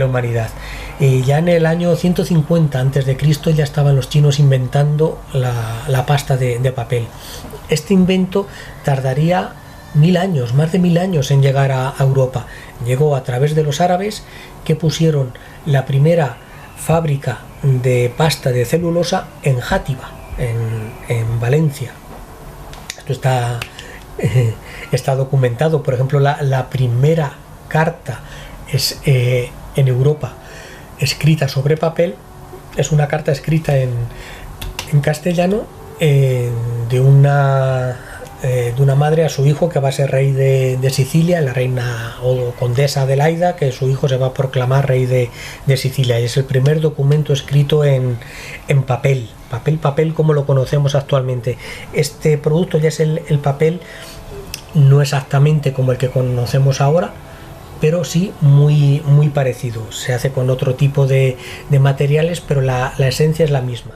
humanidad. Ya en el año 150 a.C. ya estaban los chinos inventando la pasta de papel. Este invento tardaría 1000 años, más de 1000 años en llegar a Europa. Llegó a través de los árabes, que pusieron la primera fábrica de pasta de celulosa en Játiva, en Valencia. Esto está documentado. Por ejemplo, la primera carta es en Europa escrita sobre papel, es una carta escrita en castellano de una madre a su hijo, que va a ser rey de Sicilia, la reina o condesa Adelaida, que su hijo se va a proclamar rey de Sicilia, y es el primer documento escrito en papel como lo conocemos actualmente. Este producto ya es el papel, no exactamente como el que conocemos ahora, pero sí muy, muy parecido. Se hace con otro tipo de materiales, pero la esencia es la misma.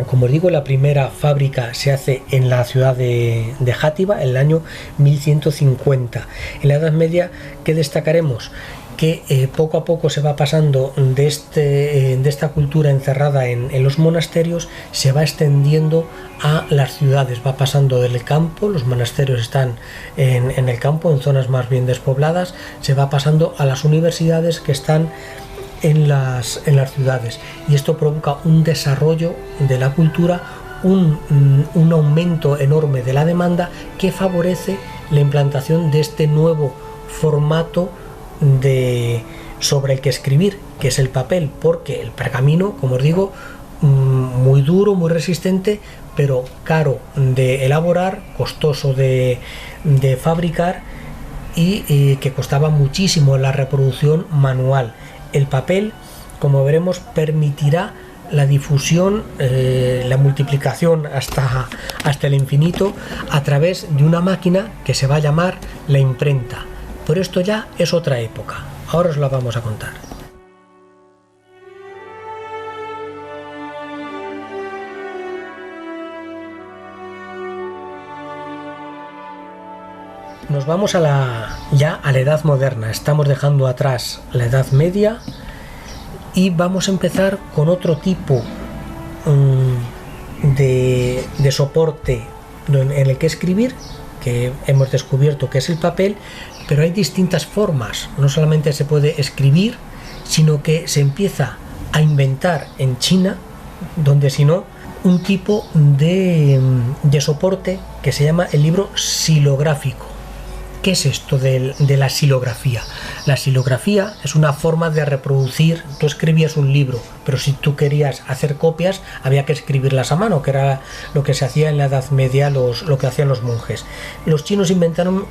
Como os digo, la primera fábrica se hace en la ciudad de Játiva en el año 1150. En la Edad Media, ¿qué destacaremos? Que poco a poco se va pasando de esta cultura encerrada en los monasterios, se va extendiendo a las ciudades, va pasando del campo, los monasterios están en el campo, en zonas más bien despobladas, se va pasando a las universidades, que están en las ciudades, y esto provoca un desarrollo de la cultura, un aumento enorme de la demanda, que favorece la implantación de este nuevo formato sobre el que escribir, que es el papel, porque el pergamino, como os digo, muy duro, muy resistente, pero caro de elaborar, costoso de fabricar, y que costaba muchísimo la reproducción manual. El papel, como veremos, permitirá la difusión, la multiplicación hasta el infinito, a través de una máquina que se va a llamar la imprenta. Pero esto ya es otra época. Ahora os la vamos a contar. Nos vamos ya a la Edad Moderna. Estamos dejando atrás la Edad Media y vamos a empezar con otro tipo de soporte en el que escribir, que hemos descubierto que es el papel, pero hay distintas formas. No solamente se puede escribir, sino que se empieza a inventar en China, donde si no, un tipo de soporte que se llama el libro xilográfico. ¿Qué es esto de la xilografía? La xilografía es una forma de reproducir. Tú escribías un libro, pero si tú querías hacer copias, había que escribirlas a mano, que era lo que se hacía en la Edad Media, lo que hacían los monjes. Los chinos inventaron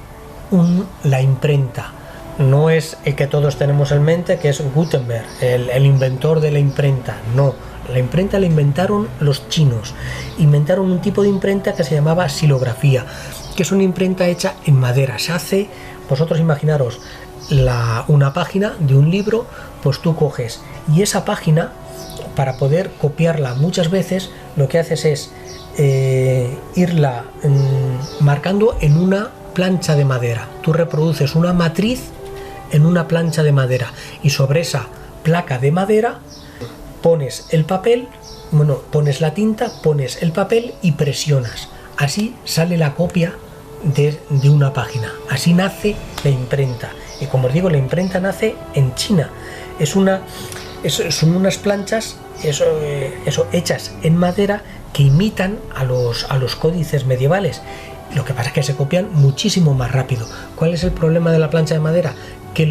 la imprenta. No es el que todos tenemos en mente, que es Gutenberg, el inventor de la imprenta. No, la imprenta la inventaron los chinos. Inventaron un tipo de imprenta que se llamaba xilografía, que es una imprenta hecha en madera. Se hace, vosotros imaginaros una página de un libro, pues tú coges, y esa página, para poder copiarla muchas veces, lo que haces es irla marcando en una plancha de madera. Tú reproduces una matriz en una plancha de madera, y sobre esa placa de madera pones el papel, pones la tinta, pones el papel y presionas. Así sale la copia de una página. Así nace la imprenta. Y como os digo, la imprenta nace en China. Son unas planchas hechas en madera, que imitan a los códices medievales. Lo que pasa es que se copian muchísimo más rápido. ¿Cuál es el problema de la plancha de madera? Que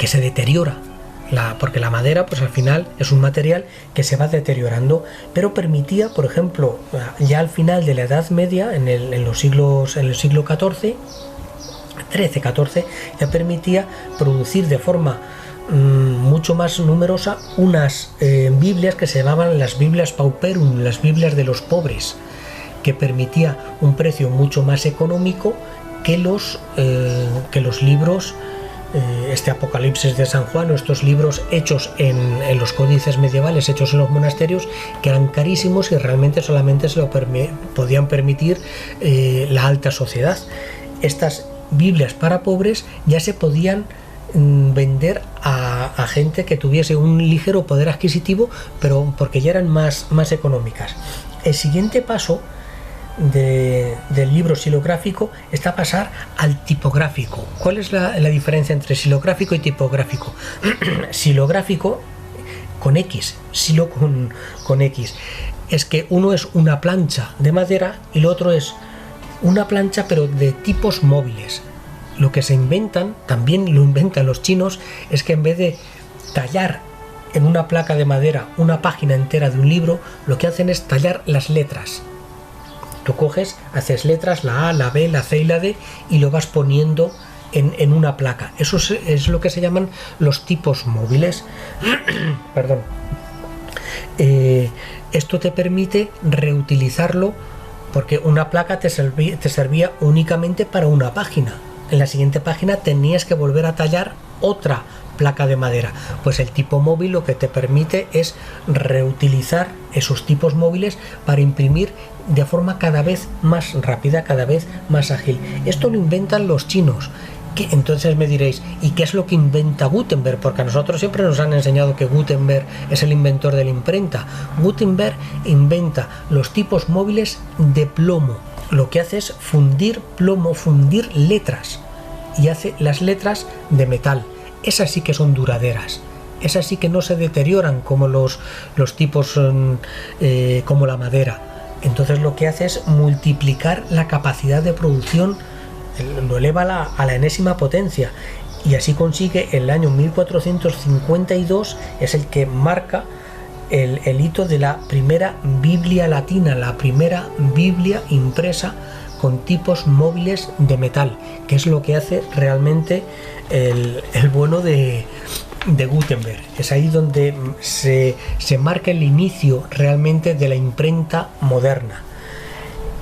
se deteriora. porque la madera pues al final es un material que se va deteriorando, pero permitía, por ejemplo, ya al final de la Edad Media, en el siglo XIV, 13-14, ya permitía producir de forma mucho más numerosa unas Biblias que se llamaban las Biblias Pauperum, las Biblias de los pobres, que permitía un precio mucho más económico que los libros, este Apocalipsis de San Juan, o estos libros hechos en los códices medievales, hechos en los monasterios, que eran carísimos y realmente solamente se lo podían permitir la alta sociedad. Estas Biblias para pobres ya se podían vender a gente que tuviese un ligero poder adquisitivo, pero porque ya eran más económicas. El siguiente paso del libro xilográfico está pasar al tipográfico. ¿Cuál es la diferencia entre xilográfico y tipográfico? Xilográfico con X, xilo con X, es que uno es una plancha de madera y el otro es una plancha pero de tipos móviles. Lo que se inventan, también lo inventan los chinos, es que en vez de tallar en una placa de madera una página entera de un libro, lo que hacen es tallar las letras. Tú coges, haces letras, la A, la B, la C y la D, y lo vas poniendo en una placa. Eso es lo que se llaman los tipos móviles. Perdón. Esto te permite reutilizarlo, porque una placa te servía únicamente para una página. En la siguiente página tenías que volver a tallar otra placa de madera. Pues el tipo móvil lo que te permite es reutilizar esos tipos móviles para imprimir de forma cada vez más rápida, cada vez más ágil. Esto lo inventan los chinos. Entonces me diréis, ¿y qué es lo que inventa Gutenberg? Porque a nosotros siempre nos han enseñado que Gutenberg es el inventor de la imprenta. Gutenberg inventa los tipos móviles de plomo. Lo que hace es fundir plomo, fundir letras, y hace las letras de metal. Esas sí que son duraderas, esas sí que no se deterioran como los tipos como la madera. Entonces lo que hace es multiplicar la capacidad de producción, lo eleva a la enésima potencia, y así consigue el año 1452, es el que marca el hito de la primera Biblia latina, la primera Biblia impresa con tipos móviles de metal, que es lo que hace realmente el bueno de Gutenberg. Es ahí donde se marca el inicio realmente de la imprenta moderna.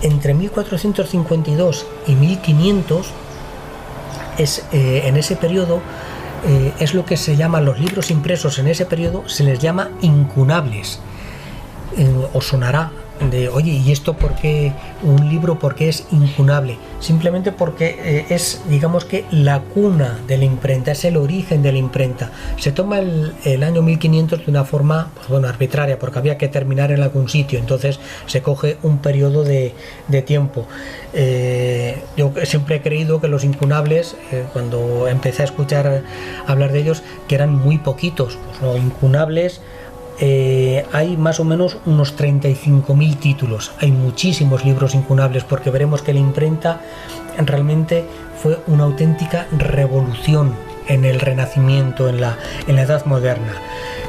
Entre 1452 y 1500 en ese periodo es lo que se llama, los libros impresos en ese periodo se les llama incunables. Os sonará de, oye, ¿y esto por qué un libro, por qué es incunable? Simplemente porque es, digamos que, la cuna de la imprenta, es el origen de la imprenta. Se toma el año 1500 de una forma, pues bueno, arbitraria, porque había que terminar en algún sitio, entonces se coge un periodo de tiempo. Yo siempre he creído que los incunables, cuando empecé a escuchar hablar de ellos, que eran muy poquitos. Pues no, incunables, hay más o menos unos 35.000 títulos. Hay muchísimos libros incunables, porque veremos que la imprenta realmente fue una auténtica revolución en el Renacimiento, en la Edad Moderna.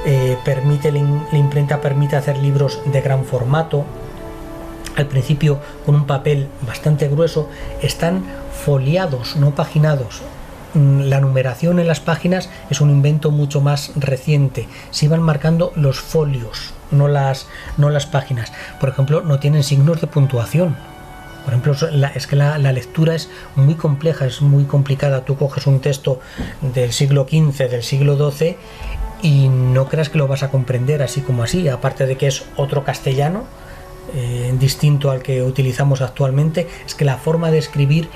La imprenta permite hacer libros de gran formato, al principio con un papel bastante grueso. Están foliados, no paginados. La numeración en las páginas es un invento mucho más reciente. Se iban marcando los folios, no las páginas. Por ejemplo, no tienen signos de puntuación. Por ejemplo, es que la lectura es muy compleja, es muy complicada. Tú coges un texto del siglo XV, del siglo XII, y no creas que lo vas a comprender así como así. Aparte de que es otro castellano, distinto al que utilizamos actualmente, es que la forma de escribir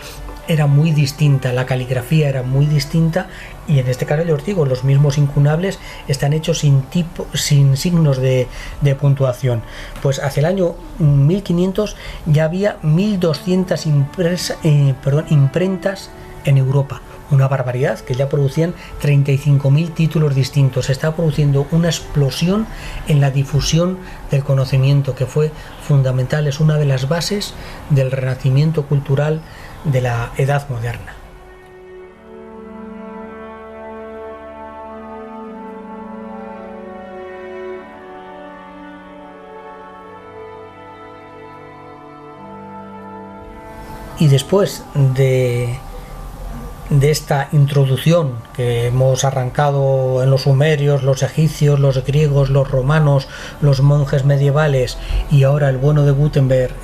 era muy distinta, la caligrafía era muy distinta, y en este caso, yo os digo, los mismos incunables están hechos sin signos de puntuación. Pues hacia el año 1500 ya había 1200 imprentas en Europa. Una barbaridad, que ya producían 35.000 títulos distintos. Se está produciendo una explosión en la difusión del conocimiento, que fue fundamental, es una de las bases del renacimiento cultural de la Edad Moderna. Y después de esta introducción que hemos arrancado en los sumerios, los egipcios, los griegos, los romanos, los monjes medievales y ahora el bueno de Gutenberg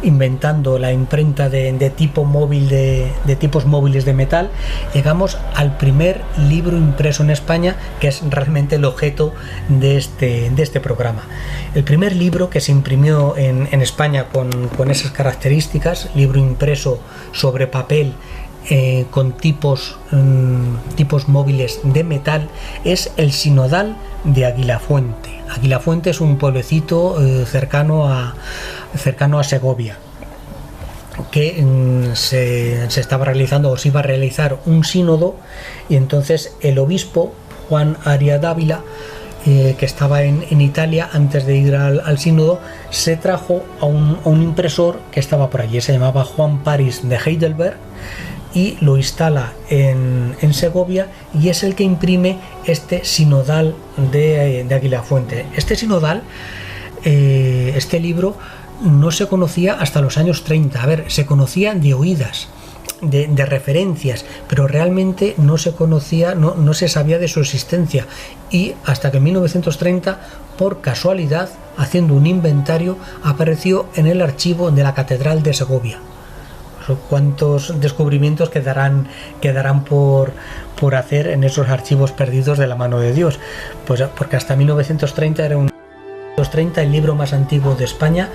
inventando la imprenta de tipo móvil, de tipos móviles de metal, llegamos al primer libro impreso en España, que es realmente el objeto de este programa. El primer libro que se imprimió en España con esas características, libro impreso sobre papel, con tipos móviles de metal, es el Sinodal de Aguilafuente. Aguilafuente es un pueblecito cercano a Segovia, que se estaba realizando o se iba a realizar un sínodo, y entonces el obispo Juan Arias Dávila, que estaba en Italia antes de ir al sínodo, se trajo a un impresor que estaba por allí, se llamaba Juan Paris de Heidelberg, y lo instala en Segovia, y es el que imprime este sinodal de Aguilafuente. Este sinodal, este libro, no se conocía hasta los años 30. A ver, se conocía de oídas, de referencias, pero realmente no se conocía, no se sabía de su existencia, y hasta que en 1930, por casualidad, haciendo un inventario, apareció en el archivo de la Catedral de Segovia. Cuántos descubrimientos quedarán por hacer en esos archivos perdidos de la mano de Dios, pues porque hasta 1930 era el libro más antiguo de España.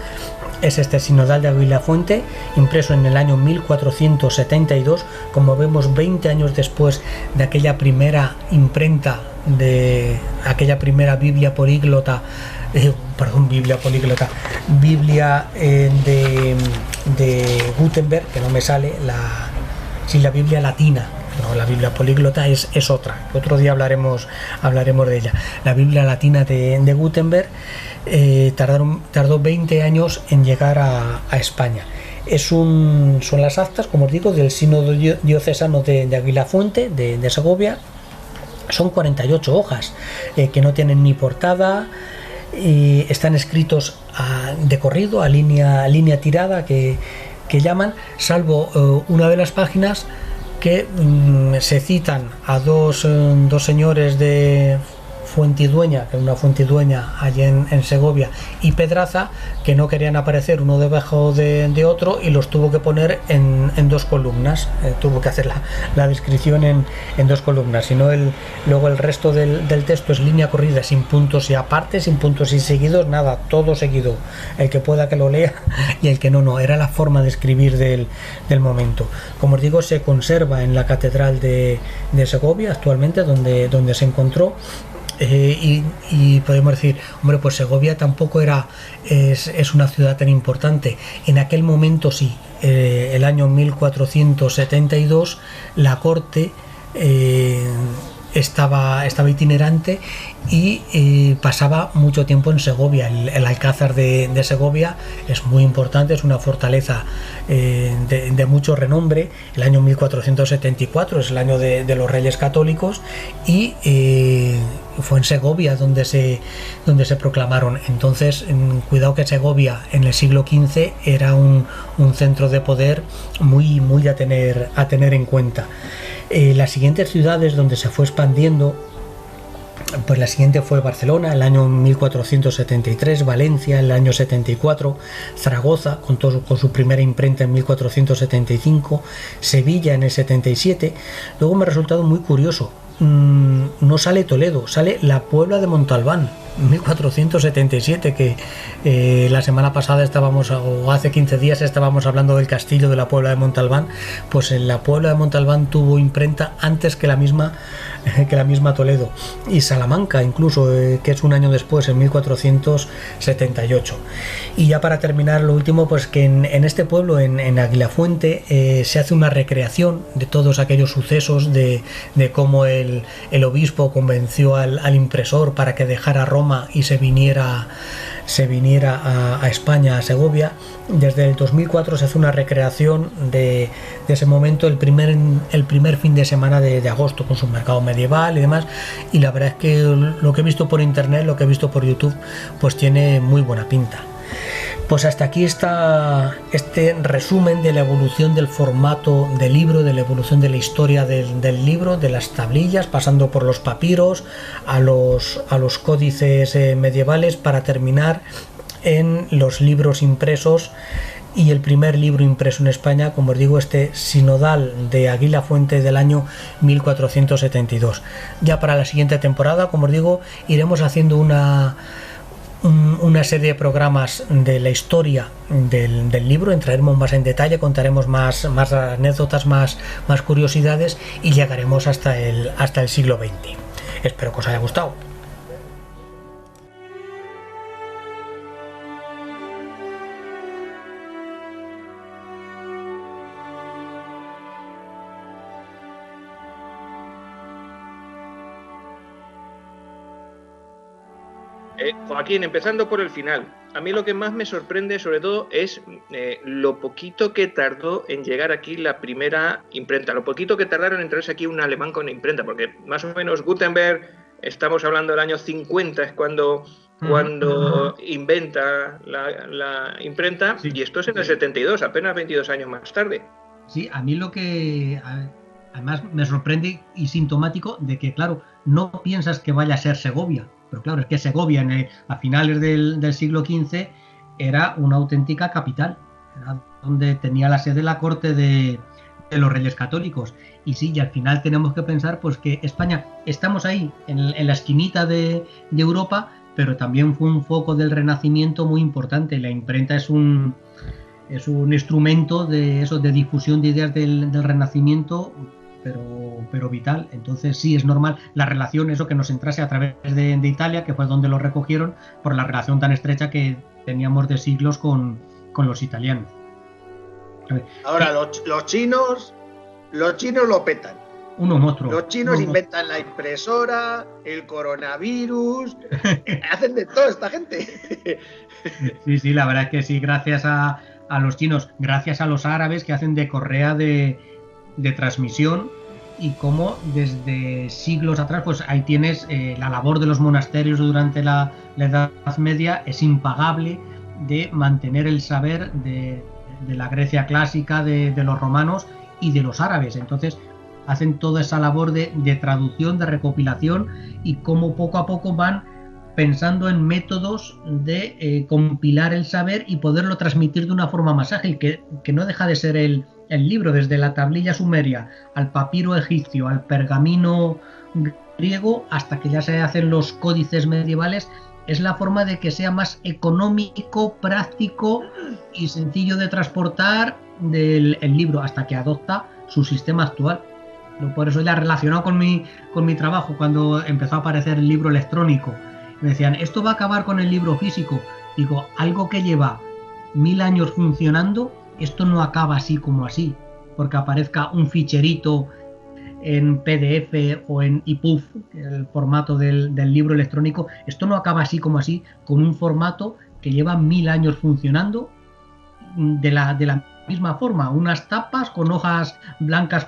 Es este Sinodal de Aguilafuente, impreso en el año 1472, como vemos 20 años después de aquella primera imprenta, de aquella primera Biblia políglota, Biblia de Gutenberg, que no me sale, la Biblia latina. No, la Biblia políglota es otra. Otro día hablaremos de ella. La Biblia latina de Gutenberg tardó 20 años en llegar a España. Son las actas, como os digo, del Sínodo Diocesano de Aguilafuente, de Segovia. Son 48 hojas que no tienen ni portada, y están escritos de corrido, a línea tirada, que llaman, salvo una de las páginas que se citan a dos señores de Fuentidueña, que es una Fuentidueña allí en Segovia, y Pedraza, que no querían aparecer uno debajo de otro, y los tuvo que poner en dos columnas. Tuvo que hacer la descripción en dos columnas, si no luego el resto del texto es línea corrida, sin puntos y aparte, sin puntos y seguidos, nada, todo seguido. El que pueda que lo lea, y el que no, era la forma de escribir del momento. Como os digo, se conserva en la Catedral de Segovia actualmente, donde se encontró. Y podemos decir, hombre, pues Segovia tampoco es una ciudad tan importante. En aquel momento sí, el año 1472, la corte estaba itinerante y pasaba mucho tiempo en Segovia. El Alcázar de Segovia es muy importante, es una fortaleza de mucho renombre. El año 1474 es el año de los Reyes Católicos, y fue en Segovia donde se proclamaron. Entonces, cuidado que Segovia en el siglo XV era un centro de poder muy a tener en cuenta. Las siguientes ciudades donde se fue expandiendo, pues la siguiente fue Barcelona, el año 1473, Valencia, el año 74, Zaragoza, con su primera imprenta en 1475, Sevilla en el 77. Luego me ha resultado muy curioso, no sale Toledo, sale la Puebla de Montalbán, 1477, que la semana pasada o hace 15 días estábamos hablando del castillo de la Puebla de Montalbán. Pues en la Puebla de Montalbán tuvo imprenta antes que la misma Toledo, y Salamanca incluso, que es un año después, en 1478. Y ya para terminar, lo último, pues que en este pueblo, en Aguilafuente, se hace una recreación de todos aquellos sucesos, de cómo el obispo convenció al impresor para que dejara Roma y se viniera a España, a Segovia. Desde el 2004 se hace una recreación de ese momento, el primer fin de semana de agosto, con su mercado medieval y demás, y la verdad es que lo que he visto por internet, lo que he visto por YouTube, pues tiene muy buena pinta. Pues hasta aquí está este resumen de la evolución del formato del libro, de la evolución de la historia del libro, de las tablillas, pasando por los papiros, a los códices medievales, para terminar en los libros impresos. Y el primer libro impreso en España, como os digo, este sinodal de Aguila Fuente del año 1472. Ya para la siguiente temporada, como os digo, iremos haciendo una serie de programas de la historia del libro, entraremos más en detalle, contaremos más anécdotas, más curiosidades, y llegaremos hasta el siglo XX. Espero que os haya gustado. Joaquín, empezando por el final, a mí lo que más me sorprende sobre todo es lo poquito que tardó en llegar aquí la primera imprenta, lo poquito que tardaron en traerse aquí un alemán con imprenta, porque más o menos Gutenberg, estamos hablando del año 50, es cuando inventa la imprenta, sí, y esto es en el 72, apenas 22 años más tarde. Sí, a mí lo que además me sorprende y sintomático de que, claro, no piensas que vaya a ser Segovia. Pero claro, es que Segovia a finales del siglo XV era una auténtica capital, era donde tenía la sede la corte de los reyes católicos. Y sí, y al final tenemos que pensar pues que España, estamos ahí, en la esquinita de Europa, pero también fue un foco del Renacimiento muy importante. La imprenta es un instrumento de difusión de ideas del Renacimiento, pero vital. Entonces sí, es normal la relación, eso que nos entrase a través de Italia, que fue donde lo recogieron, por la relación tan estrecha que teníamos de siglos con los italianos. Ahora los chinos lo petan. Uno monstruo. Los chinos inventan la impresora, el coronavirus, hacen de todo esta gente. Sí, la verdad es que sí, gracias a los chinos, gracias a los árabes que hacen de correa de transmisión, y como desde siglos atrás, pues ahí tienes la labor de los monasterios durante la Edad Media, es impagable, de mantener el saber de la Grecia clásica, de los romanos y de los árabes. Entonces hacen toda esa labor de traducción, de recopilación, y como poco a poco van pensando en métodos de compilar el saber y poderlo transmitir de una forma más ágil, que no deja de ser el libro, desde la tablilla sumeria al papiro egipcio, al pergamino griego, hasta que ya se hacen los códices medievales. Es la forma de que sea más económico, práctico y sencillo de transportar el libro, hasta que adopta su sistema actual. Por eso ya relacionado con mi trabajo, cuando empezó a aparecer el libro electrónico, me decían, ¿esto va a acabar con el libro físico? Digo, algo que lleva 1000 años funcionando, esto no acaba así como así, porque aparezca un ficherito en PDF o en EPUB, el formato del libro electrónico. Esto no acaba así como así, con un formato que lleva 1000 años funcionando de la misma forma, unas tapas con hojas blancas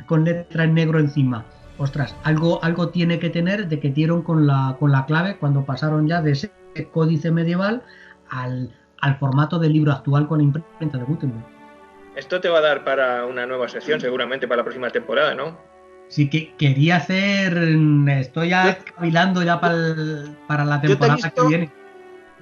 con letra en negro encima. Ostras, algo tiene que tener, de que dieron con la clave cuando pasaron ya de ese códice medieval al formato del libro actual con la imprenta de Gutenberg. Esto te va a dar para una nueva sección, seguramente para la próxima temporada, ¿no? Sí, que quería hacer, estoy ya cavilando ya para la temporada que viene.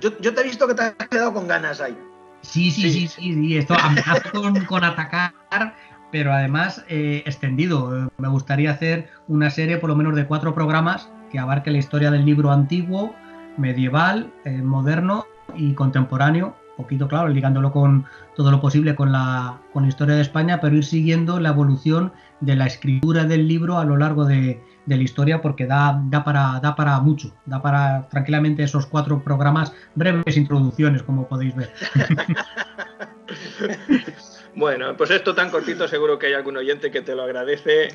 Yo te he visto que te has quedado con ganas ahí. Sí, esto amenazo con atacar, pero además extendido. Me gustaría hacer una serie por lo menos de 4 programas que abarque la historia del libro antiguo, medieval, moderno y contemporáneo, poquito, claro, ligándolo con todo lo posible con la historia de España, pero ir siguiendo la evolución de la escritura del libro a lo largo de la historia, porque da para mucho, da para tranquilamente esos 4 programas, breves introducciones, como podéis ver. Bueno, pues esto tan cortito, seguro que hay algún oyente que te lo agradece.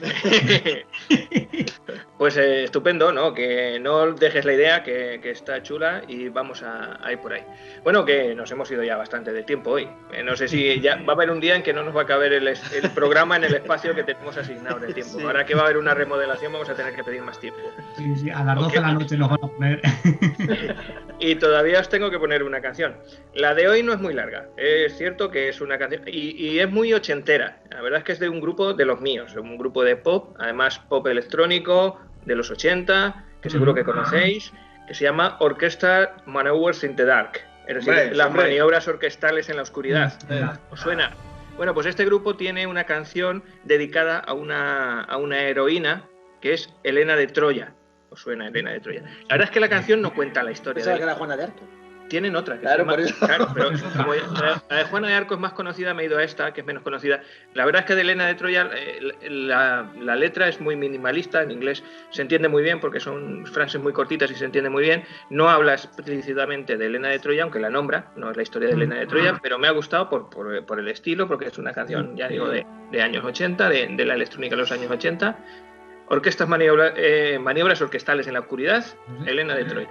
Pues estupendo, ¿no? Que no dejes la idea, que está chula y vamos a ir por ahí. Bueno, que nos hemos ido ya bastante de tiempo hoy. No sé si ya va a haber un día en que no nos va a caber el programa en el espacio que tenemos asignado de tiempo. Sí. Ahora que va a haber una remodelación vamos a tener que pedir más tiempo. Sí, a las 12 de la noche nos van a poner. Y todavía os tengo que poner una canción. La de hoy no es muy larga. Es cierto que es una canción y es muy ochentera. La verdad es que es de un grupo de los míos, un grupo de pop, además pop electrónico, de los 80, que seguro que conocéis, que se llama Orchestral Maneuvers in the Dark, es decir, las maniobras orquestales en la oscuridad. ¿Os suena? Bueno, pues este grupo tiene una canción dedicada a una heroína que es Helena de Troya. ¿Os suena Helena de Troya? La verdad es que la canción no cuenta la historia. ¿Sabes que era Juana de Arco? Tienen otra. Que claro, más, por eso. Claro, pero como la de Juana de Arco es más conocida, me he ido a esta, que es menos conocida. La verdad es que de Helena de Troya la letra es muy minimalista, en inglés se entiende muy bien porque son frases muy cortitas y se entiende muy bien. No habla explícitamente de Helena de Troya, aunque la nombra, no es la historia de Helena de Troya, pero me ha gustado por el estilo, porque es una canción, ya digo, de años 80, de la electrónica de los años 80. Orquestas maniobras orquestales en la oscuridad, Helena de Troya.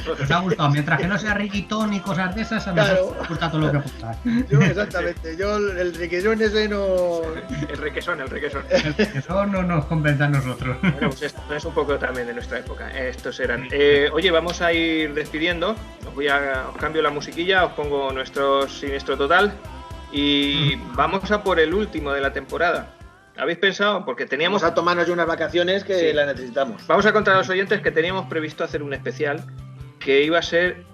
Os ha gustado, mientras que no sea reggaetón y cosas de esas, a mí me gusta todo lo que apuntar. Yo, exactamente, yo el requesón ese no... El requesón. El requesón no nos compensa a nosotros. Bueno, pues esto es un poco también de nuestra época. Estos eran. Oye, vamos a ir despidiendo. Os cambio la musiquilla, os pongo nuestro Siniestro Total y vamos a por el último de la temporada. ¿Habéis pensado? Porque teníamos... Vamos a tomarnos unas vacaciones que la necesitamos. Vamos a contar a los oyentes que teníamos previsto hacer un especial que iba a ser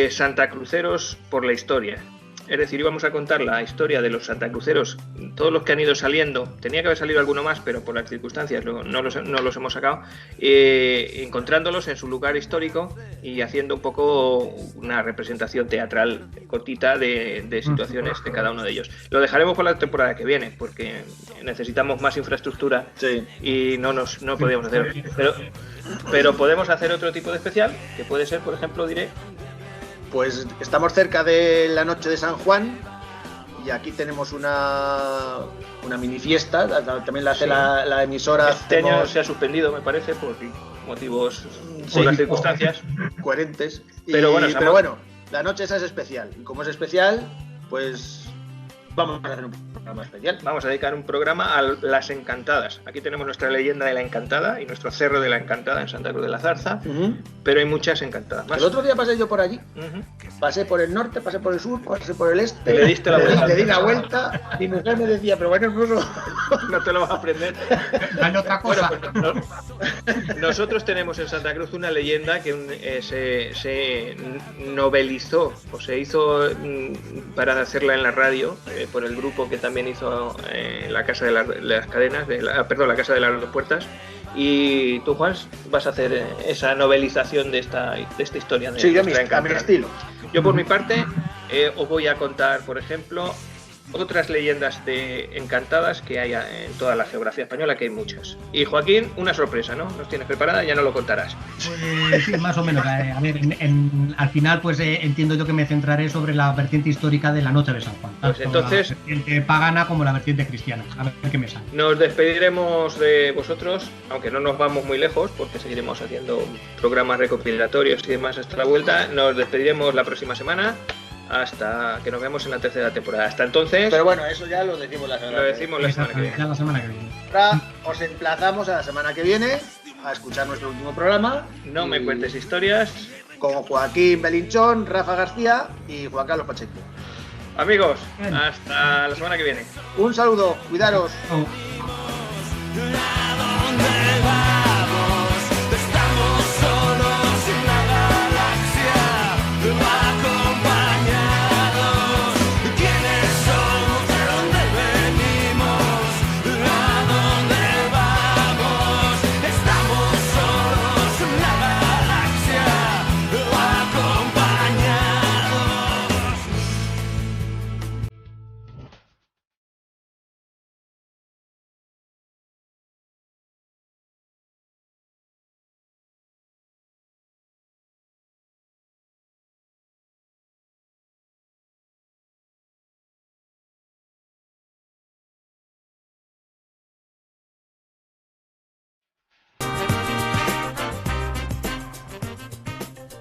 Santacruceros por la historia. Es decir, íbamos a contar la historia de los santacruceros, todos los que han ido saliendo. Tenía que haber salido alguno más, pero por las circunstancias no los hemos sacado. Encontrándolos en su lugar histórico y haciendo un poco una representación teatral cortita de situaciones de cada uno de ellos. Lo dejaremos por la temporada que viene, porque necesitamos más infraestructura y no podemos hacer. Pero podemos hacer otro tipo de especial, que puede ser, por ejemplo, diré... Pues estamos cerca de la noche de San Juan y aquí tenemos una mini fiesta, también la hace la emisora. Este año se ha suspendido, me parece, motivos Sí, por las circunstancias. coherentes. Pero bueno, pero bueno, la noche esa es especial. Y como es especial, pues vamos a hacer un programa especial. Vamos a dedicar un programa a las Encantadas. Aquí tenemos nuestra leyenda de la Encantada y nuestro cerro de la Encantada en Santa Cruz de la Zarza, pero hay muchas encantadas más. El otro día pasé yo por allí. Ujú. Pasé por el norte, pasé por el sur, pasé por el este. Le diste la vuelta. Le di la vuelta. Mi mujer me decía, pero bueno, No te lo vas a aprender. Dale otra Bueno, cosa. pues nosotros tenemos en Santa Cruz una leyenda que se novelizó o se hizo para hacerla en la radio por el grupo que también hizo la Casa de las Cadenas, la Casa de las Dos Puertas. Y tú, Juan, vas a hacer esa novelización de esta historia de sí, a mi nuestra Encantada. estilo. Yo, por mi parte, os voy a contar, por ejemplo, otras leyendas de encantadas que hay en toda la geografía española, que hay muchas. Y Joaquín, una sorpresa, ¿no? ¿Nos tienes preparada? Ya no lo contarás. Pues sí, más o menos. A ver, al final pues entiendo yo que me centraré sobre la vertiente histórica de la Noche de San Juan. Pues Tanto entonces- la vertiente pagana como la vertiente cristiana. A ver qué me sale. Nos despediremos de vosotros, aunque no nos vamos muy lejos, porque seguiremos haciendo programas recopilatorios y demás hasta la vuelta. Nos despediremos la próxima semana, hasta que nos veamos en la tercera temporada. Hasta entonces, Pero bueno, eso ya lo decimos la semana lo que viene. decimos la semana que viene. Ya la semana que viene. Ahora os emplazamos a la semana que viene a escuchar nuestro último programa. No me Y cuentes historias. con Joaquín Belinchón, Rafa García y Juan Carlos Pacheco. Amigos, Bien. hasta la semana que viene. Un saludo, cuidaros. Chao.